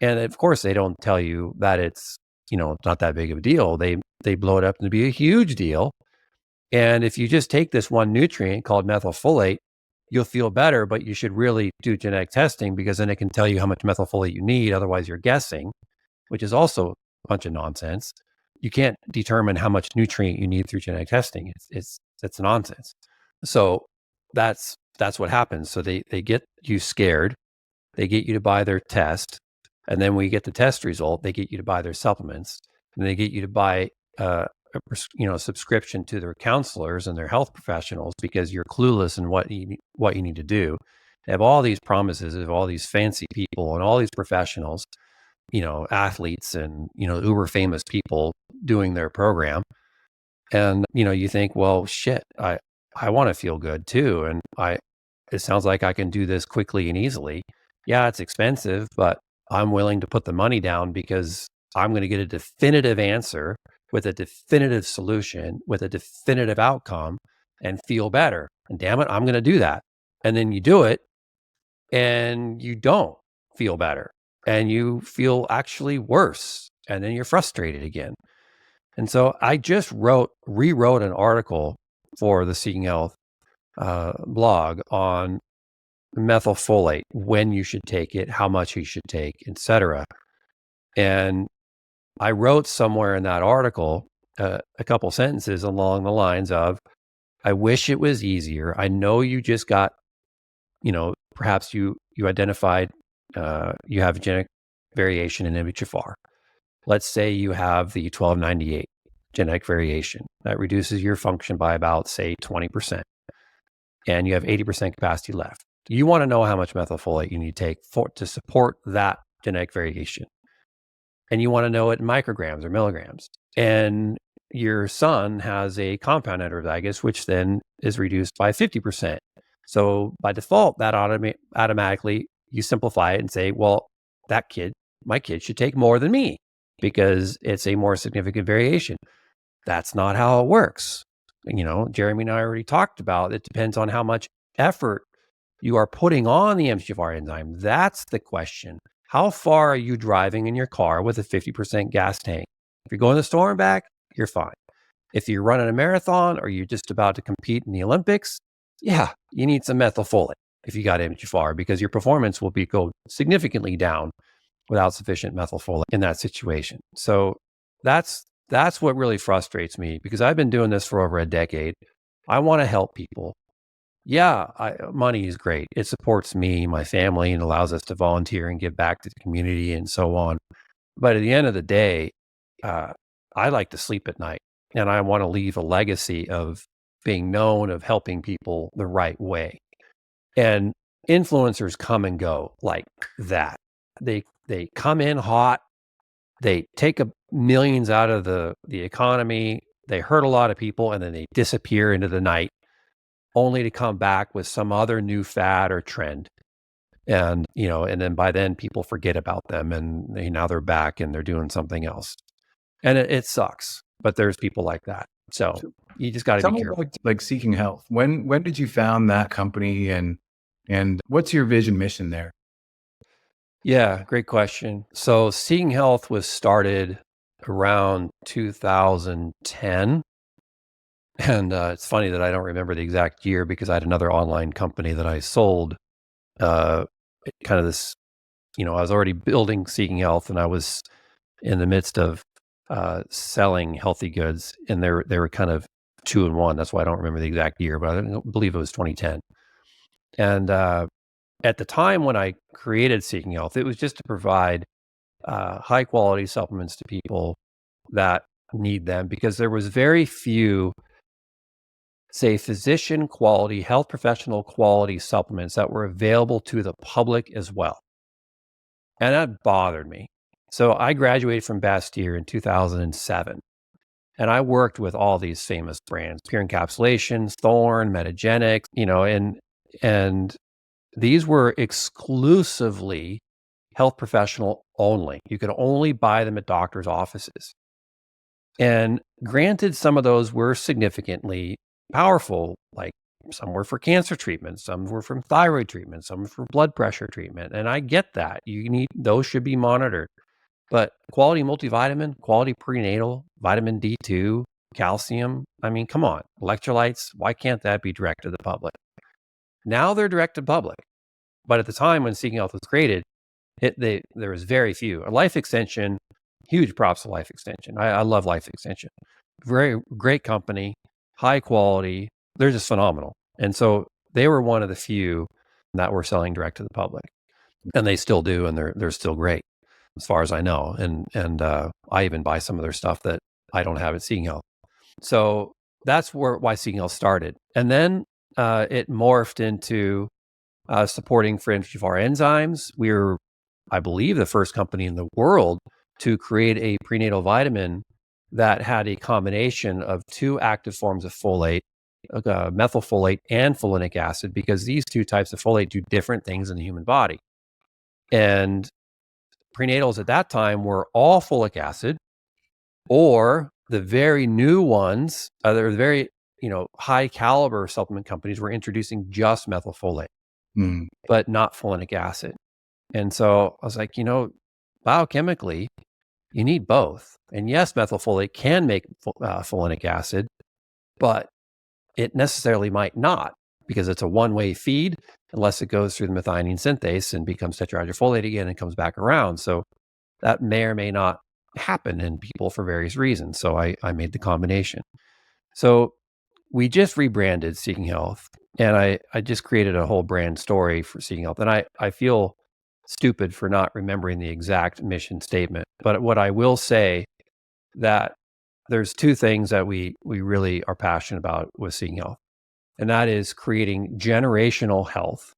And of course, they don't tell you that it's, not that big of a deal. They blow it up to be a huge deal. And if you just take this one nutrient called methylfolate, you'll feel better, but you should really do genetic testing because then it can tell you how much methylfolate you need. Otherwise, you're guessing, which is also a bunch of nonsense. You can't determine how much nutrient you need through genetic testing. It's nonsense. So that's what happens. So they get you scared. They get you to buy their test. And then when you get the test result, they get you to buy their supplements, and they get you to buy a subscription to their counselors and their health professionals because you're clueless in what you need to do. They have all these promises of all these fancy people and all these professionals, athletes and, uber famous people doing their program. And, you think, well, shit, I want to feel good too. And it sounds like I can do this quickly and easily. Yeah, it's expensive, but I'm willing to put the money down because I'm going to get a definitive answer with a definitive solution, with a definitive outcome, and feel better. And damn it, I'm going to do that. And then you do it and you don't feel better and you feel actually worse. And then you're frustrated again. And so I just rewrote an article for the Seeking Health blog on methylfolate, when you should take it, how much you should take, etc. And I wrote somewhere in that article a couple sentences along the lines of, I wish it was easier. I know you just got, perhaps you identified you have a genetic variation in MTHFR. Let's say you have the 1298 genetic variation that reduces your function by about, say, 20%, and you have 80% capacity left. You want to know how much methylfolate you need to take to support that genetic variation. And you want to know it in micrograms or milligrams. And your son has a compound heterozygous, which then is reduced by 50%. So by default, that automatically you simplify it and say, well, my kid should take more than me because it's a more significant variation. That's not how it works. Jeremy and I already talked about it depends on how much effort you are putting on the MTHFR enzyme. That's the question. How far are you driving in your car with a 50% gas tank? If you're going to the store and back, you're fine. If you're running a marathon or you're just about to compete in the Olympics, yeah, you need some methylfolate if you got MTHFR because your performance will go significantly down without sufficient methylfolate in that situation. So that's what really frustrates me because I've been doing this for over a decade. I want to help people. Yeah, money is great. It supports me, my family, and allows us to volunteer and give back to the community and so on. But at the end of the day, I like to sleep at night, and I want to leave a legacy of being known, of helping people the right way. And influencers come and go like that. They come in hot. They take millions out of the economy. They hurt a lot of people, and then they disappear into the night, only to come back with some other new fad or trend. And, and then by then people forget about them and now they're back and they're doing something else. And it sucks, but there's people like that. So you just got to be careful.
About, like Seeking Health. When did you found that company and what's your vision mission there?
Yeah, great question. So Seeking Health was started around 2010. And it's funny that I don't remember the exact year because I had another online company that I sold. Kind of this, I was already building Seeking Health, and I was in the midst of selling healthy goods, and they were kind of two in one. That's why I don't remember the exact year, but I believe it was 2010. And at the time when I created Seeking Health, it was just to provide high quality supplements to people that need them, because there was very few, say, physician quality, health professional quality supplements that were available to the public as well. And that bothered me. So I graduated from Bastyr in 2007. And I worked with all these famous brands: Pure Encapsulations, Thorne, Metagenics, and these were exclusively health professional only. You could only buy them at doctors' offices. And granted, some of those were significantly powerful, like some were for cancer treatment, some were from thyroid treatment, some for blood pressure treatment. And I get that. Those should be monitored. But quality multivitamin, quality prenatal, vitamin D2, calcium, I mean, come on, electrolytes, why can't that be direct to the public? Now they're direct to public. But at the time when Seeking Health was created, there was very few. A Life Extension, huge props to Life Extension. I love Life Extension. Very great company, high quality. They're just phenomenal. And so they were one of the few that were selling direct to the public. And they still do, and they're still great, as far as I know. And I even buy some of their stuff that I don't have at Seeking Health. So that's why Seeking Health started. And then it morphed into supporting fringe FR enzymes. We were, I believe, the first company in the world to create a prenatal vitamin that had a combination of two active forms of folate, methylfolate and folinic acid, because these two types of folate do different things in the human body. And prenatals at that time were all folic acid, or the very new ones, they're very, high caliber supplement companies were introducing just methylfolate, but not folinic acid. And so I was like, biochemically, you need both. And yes, methylfolate can make folinic acid, but it necessarily might not, because it's a one-way feed unless it goes through the methionine synthase and becomes tetrahydrofolate again and comes back around. So that may or may not happen in people for various reasons. So I made the combination. So we just rebranded Seeking Health, and I just created a whole brand story for Seeking Health. And I feel stupid for not remembering the exact mission statement. But what I will say, that there's two things that we really are passionate about with Seeking Health. And that is creating generational health.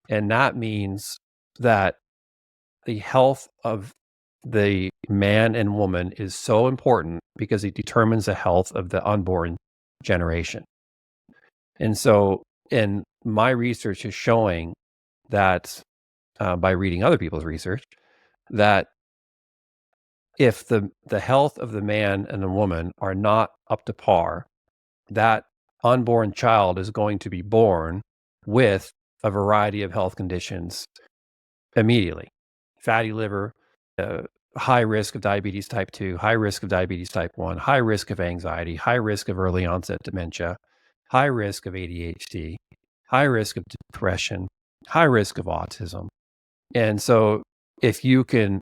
And that means that the health of the man and woman is so important because it determines the health of the unborn generation. And so, and my research is showing that by reading other people's research, that if the health of the man and the woman are not up to par, that unborn child is going to be born with a variety of health conditions immediately. Fatty liver, high risk of diabetes type 2, high risk of diabetes type 1, high risk of anxiety, high risk of early onset dementia, high risk of ADHD, high risk of depression, high risk of autism. And so if you can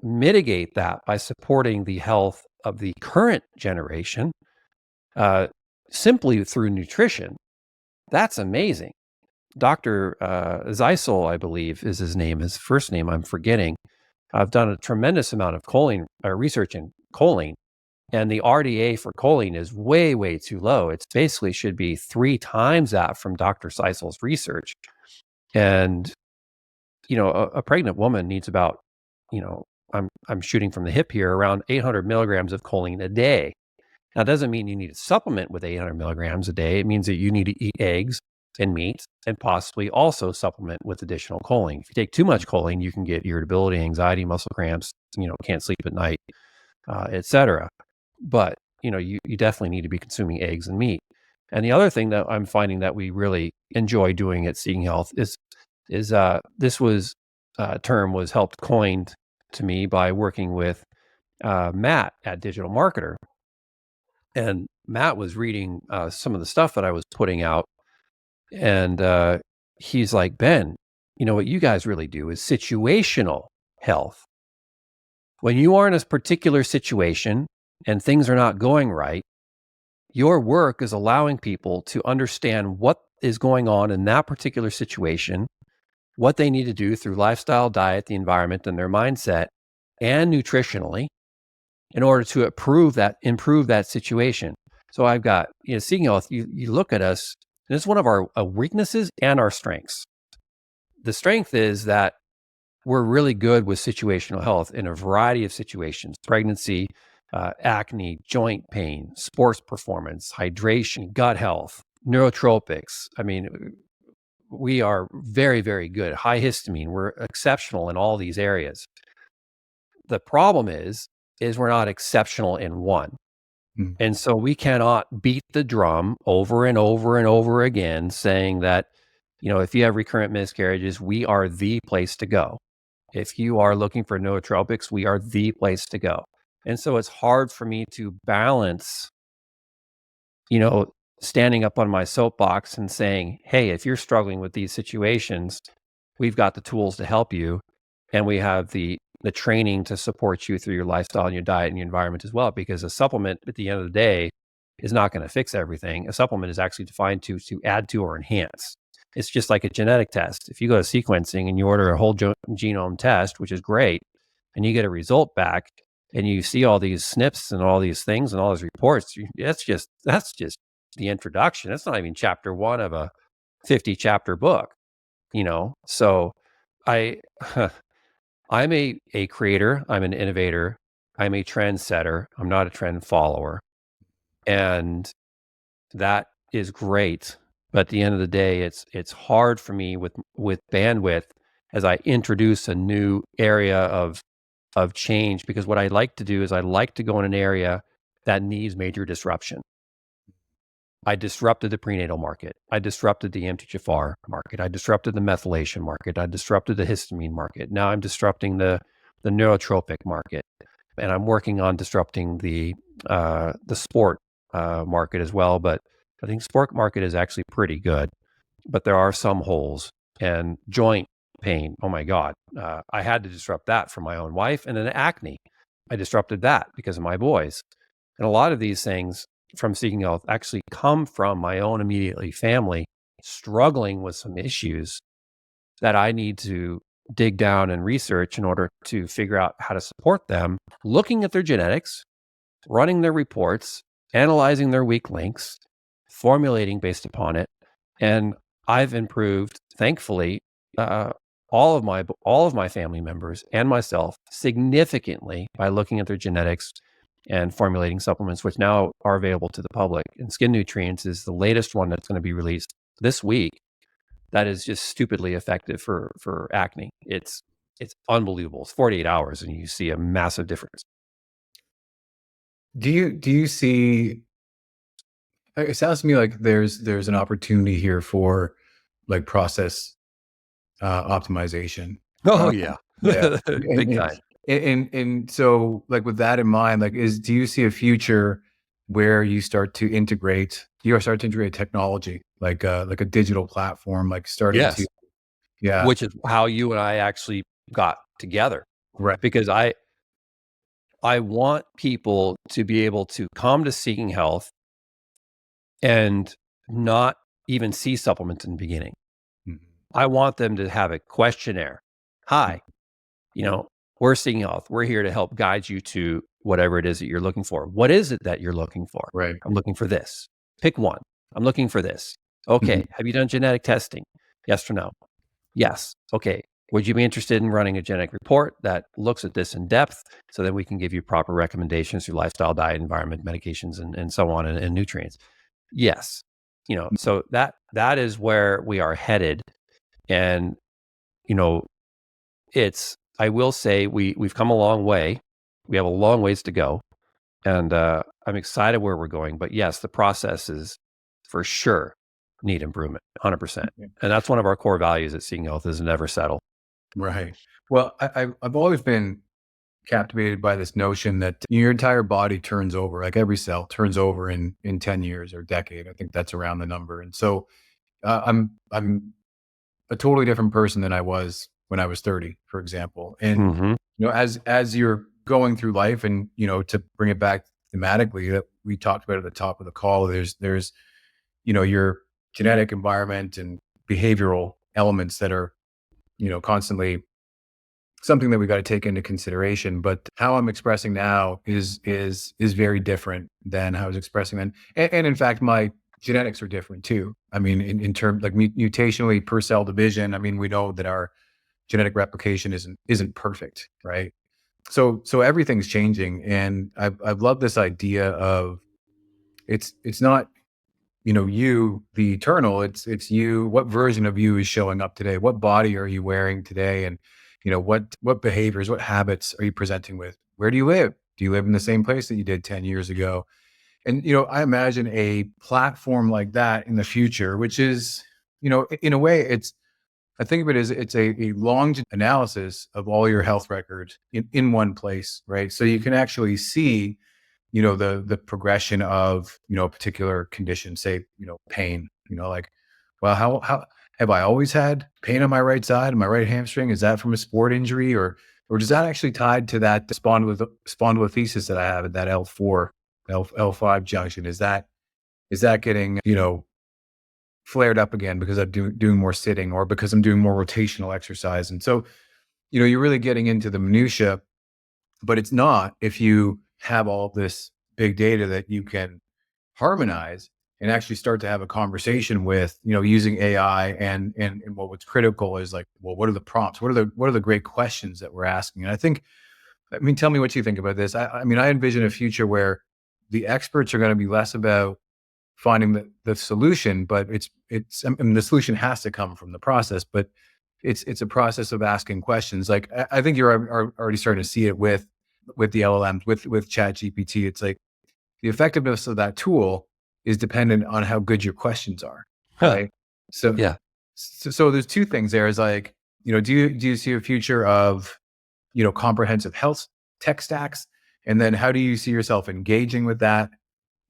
mitigate that by supporting the health of the current generation, simply through nutrition, that's amazing. Dr. Zeisel, I believe, is his name. His first name I'm forgetting. I've done a tremendous amount of choline research in choline, and the RDA for choline is way, way too low. It basically should be 3 times that from Dr. Zeisel's research. And a pregnant woman needs about, I'm shooting from the hip here, around 800 milligrams of choline a day. Now, it doesn't mean you need to supplement with 800 milligrams a day. It means that you need to eat eggs and meat and possibly also supplement with additional choline. If you take too much choline, you can get irritability, anxiety, muscle cramps, can't sleep at night, etc. But, you definitely need to be consuming eggs and meat. And the other thing that I'm finding that we really enjoy doing at Seeking Health is this was term was helped coined to me by working with Matt at Digital Marketer. And Matt was reading some of the stuff that I was putting out, and he's like, Ben, what you guys really do is situational health. When you are in a particular situation and things are not going right, your work is allowing people to understand what is going on in that particular situation, what they need to do through lifestyle, diet, the environment, and their mindset, and nutritionally in order to improve that situation. So I've got, Seeking Health, you look at us, and it's one of our weaknesses and our strengths. The strength is that we're really good with situational health in a variety of situations: pregnancy, acne, joint pain, sports performance, hydration, gut health, neurotropics. I mean, we are very, very good. High histamine, we're exceptional in all these areas. The problem is we're not exceptional in one. And so we cannot beat the drum over and over and over again saying that, if you have recurrent miscarriages, we are the place to go. If you are looking for nootropics, we are the place to go. And so it's hard for me to balance, standing up on my soapbox and saying, hey, if you're struggling with these situations, we've got the tools to help you. And we have the training to support you through your lifestyle and your diet and your environment as well. Because a supplement at the end of the day is not going to fix everything. A supplement is actually defined to add to or enhance. It's just like a genetic test. If you go to sequencing and you order a whole genome test, which is great, and you get a result back and you see all these SNPs and all these things and all these reports, that's just the introduction. It's not even chapter one of a 50 chapter book, So I, I'm a creator. I'm an innovator. I'm a trendsetter. I'm not a trend follower. And that is great. But at the end of the day, it's hard for me with bandwidth as I introduce a new area of change, because what I like to do is I like to go in an area that needs major disruption. I disrupted the prenatal market. I disrupted the MTHFR market. I disrupted the methylation market. I disrupted the histamine market. Now I'm disrupting the neurotropic market, and I'm working on disrupting the sport market as well. But I think sport market is actually pretty good, but there are some holes. And joint pain, oh my God, I had to disrupt that for my own wife. And then acne, I disrupted that because of my boys. And a lot of these things from Seeking Health actually come from my own immediately family struggling with some issues that I need to dig down and research in order to figure out how to support them, looking at their genetics, running their reports, analyzing their weak links, formulating based upon it. And I've improved, thankfully, all of my family members and myself significantly by looking at their genetics and formulating supplements, which now are available to the public. And Skin Nutrients is the latest one that's going to be released this week. That is just stupidly effective for acne. It's unbelievable. It's 48 hours and you see a massive difference.
Do you see? It sounds to me like there's an opportunity here for like process optimization.
Oh yeah,
Yeah,
big time.
and so like with that in mind, like do you see a future where you start to integrate technology like a digital platform, like starting
Yes,
to yeah,
which is how you and I actually got together,
right,
because I want people to be able to come to Seeking Health and not even see supplements in the beginning.
Mhm.
I want them to have a questionnaire. Hi, we're Seeking Health. We're here to help guide you to whatever it is that you're looking for. What is it that you're looking for?
Right.
I'm looking for this. Pick one. I'm looking for this. Okay.
Mhm.
Have you done genetic testing? Yes or no? Yes. Okay. Would you be interested in running a genetic report that looks at this in depth so that we can give you proper recommendations through lifestyle, diet, environment, medications, and so on, and nutrients? Yes. So that is where we are headed. And, I will say we've come a long way. We have a long ways to go. And I'm excited where we're going. But yes, the process is for sure need improvement, 100%. And that's one of our core values at Seeking Health, is never settle.
Right. Well, I've always been captivated by this notion that your entire body turns over, like every cell turns over in 10 years or decade. I think that's around the number. And so I'm a totally different person than I was when I was 30, for example. And
Mm-hmm.
as you're going through life, and to bring it back thematically that we talked about at the top of the call, there's your genetic environment and behavioral elements that are constantly something that we got to take into consideration. But how I'm expressing now is very different than how I was expressing then. And in fact, my genetics are different too. I mean, in terms like mutationally per cell division, I mean, we know that our genetic replication isn't perfect, right? So everything's changing, and I've loved this idea of it's not you, the eternal. It's you. What version of you is showing up today? What body are you wearing today? And what behaviors, what habits are you presenting with? Where do you live? Do you live in the same place that you did 10 years ago? And I imagine a platform like that in the future, which is in a way, I think of it as it's a long analysis of all your health records in one place, right? So you can actually see the progression of a particular condition, say pain, like, well, how have I always had pain on my right side, on my right hamstring? Is that from a sport injury, or does that actually tied to that spondylolisthesis that I have at that L4 L5 junction? Is that getting flared up again because I'm doing more sitting, or because I'm doing more rotational exercise? And so you're really getting into the minutia. But it's not if you have all this big data that you can harmonize and actually start to have a conversation with, using AI. And what's critical is, like, well, what are the prompts? What are the great questions that we're asking? And I mean, tell me what you think about this. I mean, I envision a future where the experts are going to be less about finding the solution, but I mean, the solution has to come from the process, but it's a process of asking questions. Like, I think you're already starting to see it with the LLMs, with Chat GPT. It's like the effectiveness of that tool is dependent on how good your questions are,
Huh.
right? So,
Yeah.
so there's two things there. Is like, do you see a future of comprehensive health tech stacks, and then how do you see yourself engaging with that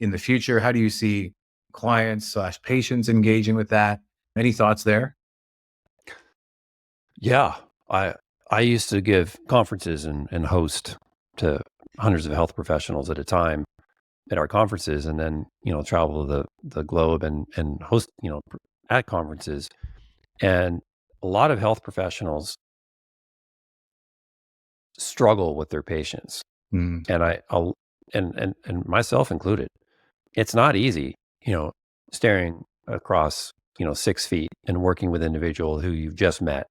in the future? How do you see clients/patients engaging with that? Any thoughts there?
Yeah. I used to give conferences and host to hundreds of health professionals at a time at our conferences, and then, travel the globe and host, at conferences. And a lot of health professionals struggle with their patients.
Mm,
And and myself included. It's not easy, staring across, 6 feet and working with an individual who you've just met,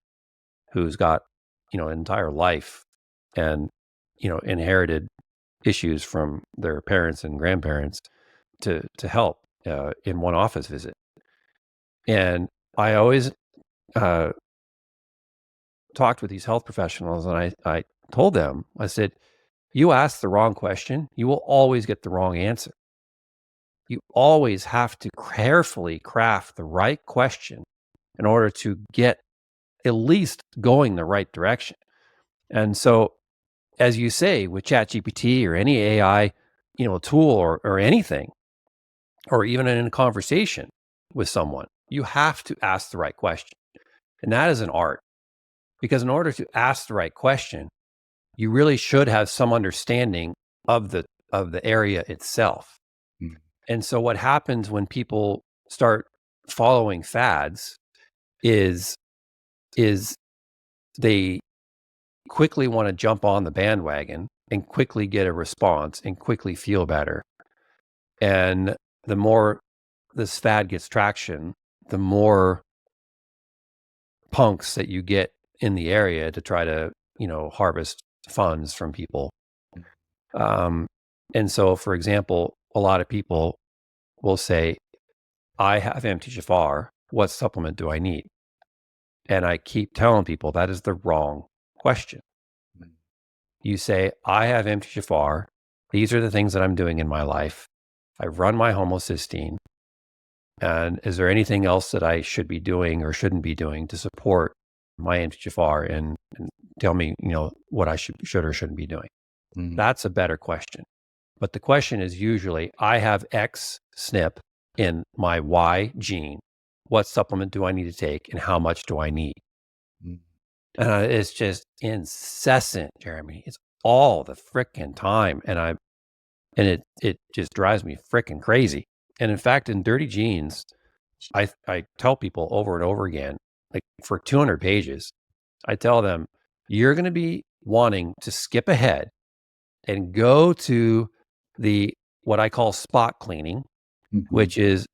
who's got, an entire life and, inherited issues from their parents and grandparents to help in one office visit. And I always uh, talked with these health professionals, and I told them, I said, you ask the wrong question, you will always get the wrong answer. You always have to carefully craft the right question in order to get at least going the right direction. And so, as you say, with ChatGPT or any AI, tool or anything, or even in a conversation with someone, you have to ask the right question. And that is an art, because in order to ask the right question, you really should have some understanding of the area itself.
mm,
And so what happens when people start following fads is is they quickly want to jump on the bandwagon and quickly get a response and quickly feel better. And the more this fad gets traction, the more punks that you get in the area to try to, harvest funds from people.
mm,
Um, and so, for example, a lot of people will say, I have MTHFR. What supplement do I need? And I keep telling people that is the wrong question.
mm.
You say, I have MTHFR. These are the things that I'm doing in my life. I run my homocysteine. And is there anything else that I should be doing or shouldn't be doing to support my MTHFR and tell me, what I should or shouldn't be doing. That's a better question. But the question is usually, I have X SNP in my Y gene. What supplement do I need to take and how much do I need? It's just incessant, Jeremy. It's all the frickin' time. And it just drives me frickin' crazy. And in fact, in Dirty Genes, I tell people over and over again, like for 200 pages, I tell them, you're going to be wanting to skip ahead and go to what I call spot cleaning, which is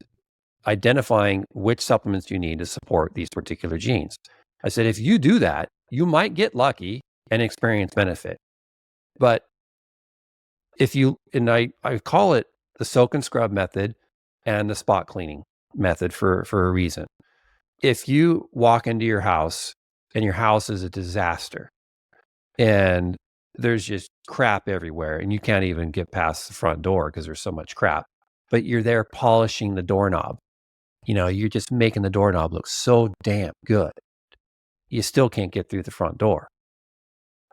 identifying which supplements you need to support these particular genes. I said, if you do that, you might get lucky and experience benefit. But I call it the soak and scrub method and the spot cleaning method for a reason. If you walk into your house and your house is a disaster and there's just crap everywhere and you can't even get past the front door because there's so much crap, but you're there polishing the doorknob, you're just making the doorknob look so damn good. You still can't get through the front door.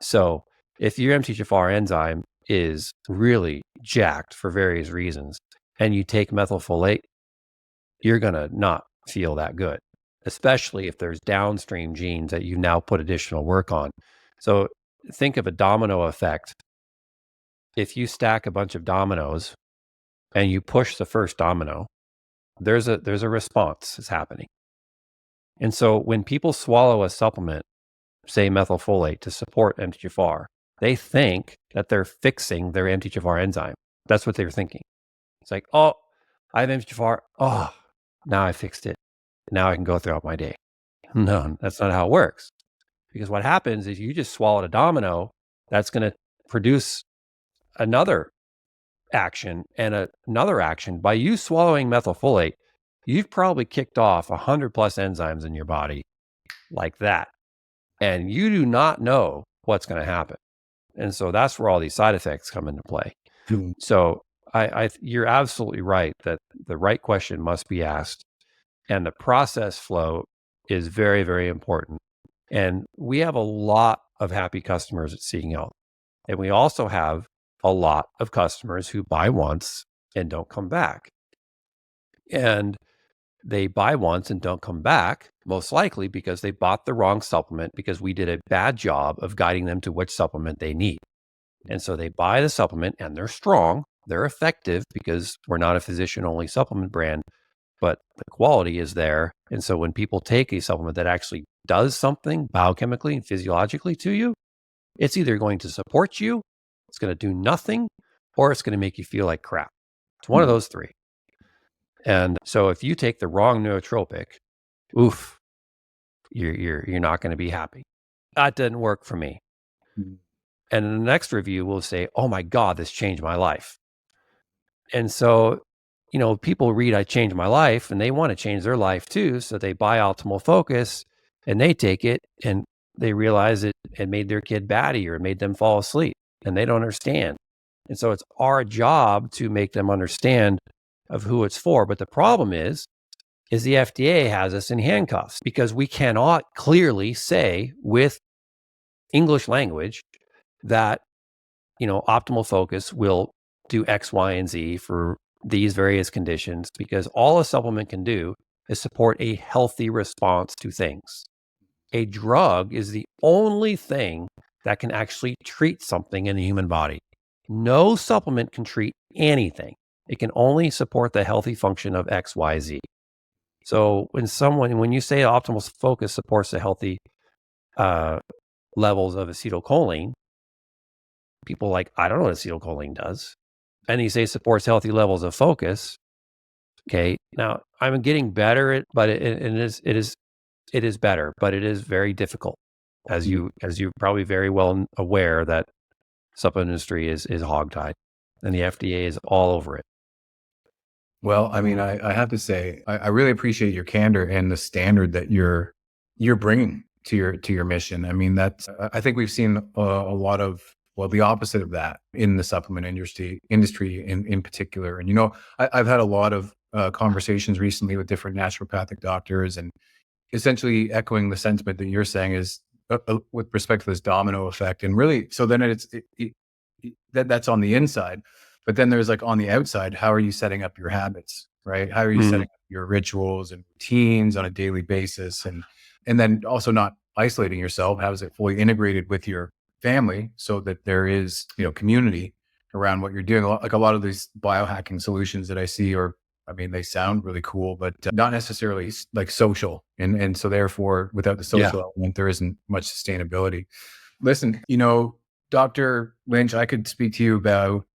So if your MTHFR enzyme is really jacked for various reasons and you take methylfolate, you're going to not feel that good, especially if there's downstream genes that you've now put additional work on. So think of a domino effect. If you stack a bunch of dominoes and you push the first domino, there's a response that's happening. And so when people swallow a supplement, say methylfolate, to support MTHFR, they think that they're fixing their MTHFR enzyme. That's what they're thinking. It's like, oh, I have MTHFR. Oh, now I fixed it. Now I can go throughout my day. No, that's not how it works. Because what happens is you just swallowed a domino, that's going to produce another action and another action. By you swallowing methylfolate, you've probably kicked off 100 plus enzymes in your body like that. And you do not know what's going to happen. And so that's where all these side effects come into play. So you're absolutely right that the right question must be asked. And the process flow is very, very important. And we have a lot of happy customers at Seeking Health. And we also have a lot of customers who buy once and don't come back. And they buy once and don't come back, most likely because they bought the wrong supplement because we did a bad job of guiding them to which supplement they need. And so they buy the supplement and they're strong, they're effective because we're not a physician-only supplement brand, but the quality is there. And so when people take a supplement that actually does something biochemically and physiologically to you, it's either going to support you, it's going to do nothing, or it's going to make you feel like crap. It's one of those three. And so if you take the wrong nootropic, oof, you're not going to be happy. That didn't work for me. And in the next review, we'll say, oh my God, this changed my life. And so, people read, I changed my life, and they want to change their life too. So they buy Optimal Focus and they take it and they realize it made their kid batty or it made them fall asleep and they don't understand. And so it's our job to make them understand of who it's for. But the problem is the FDA has us in handcuffs because we cannot clearly say with English language that, Optimal Focus will do X, Y, and Z for these various conditions because all a supplement can do is support a healthy response to things. A drug is the only thing that can actually treat something in the human body. No supplement can treat anything. It can only support the healthy function of X, Y, Z. So when you say Optimal Focus supports the healthy levels of acetylcholine, people are like, I don't know what acetylcholine does. And you say supports healthy levels of focus. Okay. Now I'm getting better at, but it is better, but it is very difficult. As you're probably very well aware that supplement industry is hogtied and the FDA is all over it.
Well, I mean, I have to say, I really appreciate your candor and the standard that you're bringing to your mission. I mean, I think we've seen a lot of, the opposite of that in the supplement industry in particular. And, I've had a lot of conversations recently with different naturopathic doctors, and essentially echoing the sentiment that you're saying is with respect to this domino effect. And really, so then that's on the inside, but then there's like on the outside, how are you setting up your habits, right? How are you setting up your rituals and routines on a daily basis? And then also not isolating yourself. How is it fully integrated with your family so that there is, community around what you're doing? Like a lot of these biohacking solutions that I see they sound really cool, but not necessarily like social. And so therefore, without the social element, there isn't much sustainability. Listen, Dr. Lynch, I could speak to you about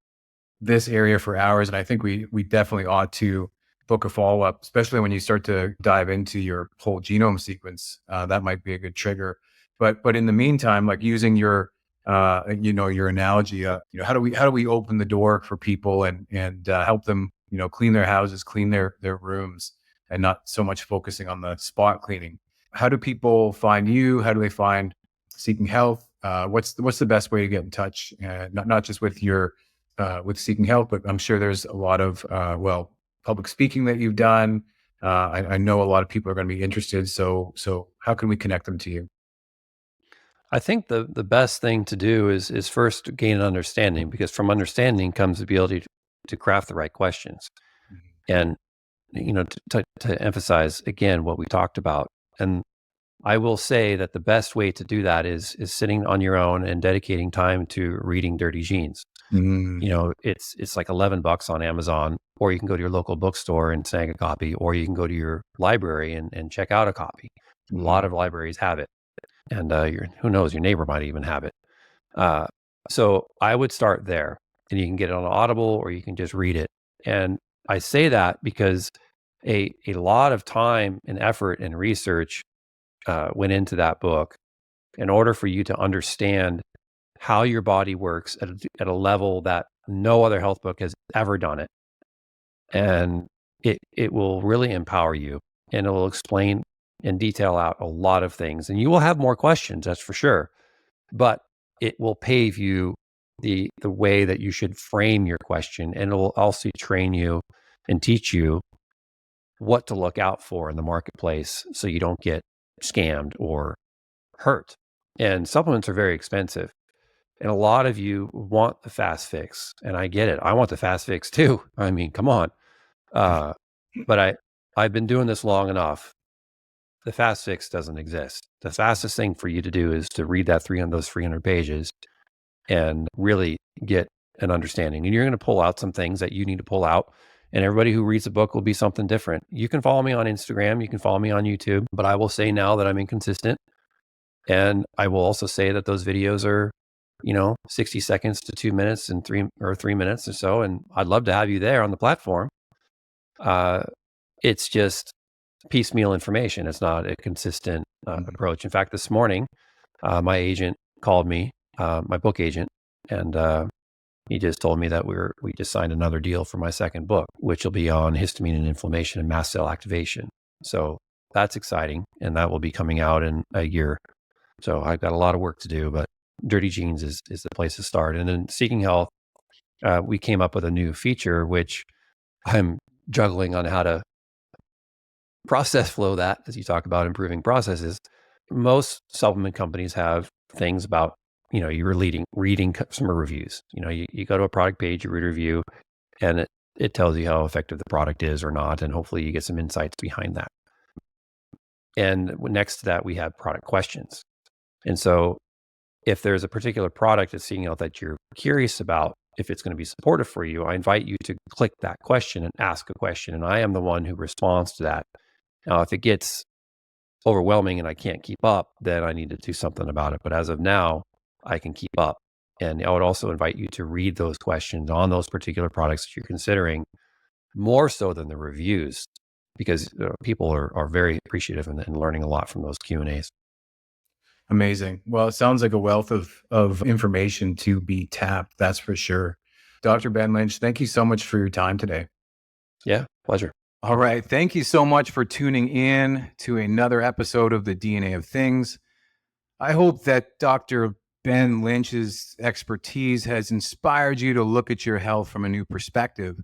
this area for hours, and I think we definitely ought to book a follow-up, especially when you start to dive into your whole genome sequence. That might be a good trigger. But in the meantime, like using your your analogy, how do we open the door for people and help them, clean their houses, clean their rooms, and not so much focusing on the spot cleaning? How do people find you? How do they find Seeking Health? What's the best way to get in touch? Not just with with Seeking Health, but I'm sure there's a lot of public speaking that you've done. I know a lot of people are going to be interested. So how can we connect them to you?
I think the best thing to do is first to gain an understanding, because from understanding comes the ability to craft the right questions. And to emphasize again what we talked about. And I will say that the best way to do that is sitting on your own and dedicating time to reading Dirty Genes. It's like $11 on Amazon, or you can go to your local bookstore and snag a copy, or you can go to your library and check out a copy. A lot of libraries have it, and who knows, your neighbor might even have it. So I would start there, and you can get it on Audible, or you can just read it. And I say that because a lot of time and effort and research went into that book in order for you to understand how your body works at a level that no other health book has ever done it. And it will really empower you, and it will explain and detail out a lot of things. And you will have more questions, that's for sure. But it will pave you the way that you should frame your question. And it will also train you and teach you what to look out for in the marketplace so you don't get scammed or hurt. And supplements are very expensive. And a lot of you want the fast fix. And I get it. I want the fast fix too. I mean, come on. But I've been doing this long enough. The fast fix doesn't exist. The fastest thing for you to do is to read those 300 pages and really get an understanding. And you're going to pull out some things that you need to pull out. And everybody who reads a book will be something different. You can follow me on Instagram. You can follow me on YouTube. But I will say now that I'm inconsistent. And I will also say that those videos are, 60 seconds to 2 minutes and 3 minutes or so. And I'd love to have you there on the platform. It's just piecemeal information. It's not a consistent approach. In fact, this morning, my agent called me, my book agent, and he just told me that we just signed another deal for my second book, which will be on histamine and inflammation and mast cell activation. So that's exciting, and that will be coming out in a year. So I've got a lot of work to do, but Dirty Genes is the place to start. And in Seeking Health, we came up with a new feature, which I'm juggling on how to process flow that, as you talk about improving processes. Most supplement companies have things about, you're reading customer reviews. You go to a product page, you read a review, and it tells you how effective the product is or not. And hopefully you get some insights behind that. And next to that, we have product questions. And so if there's a particular product at Seeking Health that you're curious about, if it's going to be supportive for you, I invite you to click that question and ask a question. And I am the one who responds to that. Now, if it gets overwhelming and I can't keep up, then I need to do something about it. But as of now, I can keep up. And I would also invite you to read those questions on those particular products that you're considering, more so than the reviews, because people are very appreciative and learning a lot from those Q&As.
Amazing. Well, it sounds like a wealth of information to be tapped. That's for sure. Dr. Ben Lynch, thank you so much for your time today.
Yeah, pleasure.
All right. Thank you so much for tuning in to another episode of the DNA of Things. I hope that Dr. Ben Lynch's expertise has inspired you to look at your health from a new perspective.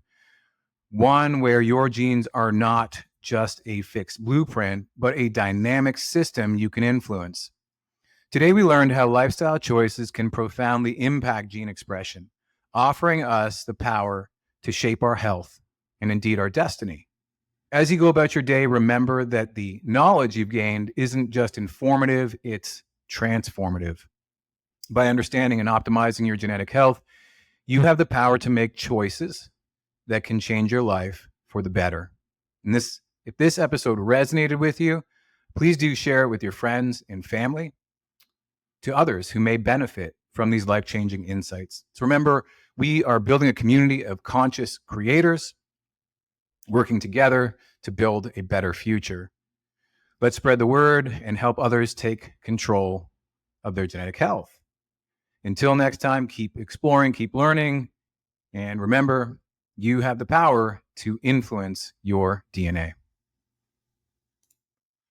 One where your genes are not just a fixed blueprint, but a dynamic system you can influence. Today, we learned how lifestyle choices can profoundly impact gene expression, offering us the power to shape our health and indeed our destiny. As you go about your day, remember that the knowledge you've gained isn't just informative, it's transformative. By understanding and optimizing your genetic health, you have the power to make choices that can change your life for the better. And if this episode resonated with you, please do share it with your friends and family, to others who may benefit from these life-changing insights. So remember, we are building a community of conscious creators working together to build a better future. Let's spread the word and help others take control of their genetic health. Until next time, keep exploring, keep learning, and remember, you have the power to influence your DNA.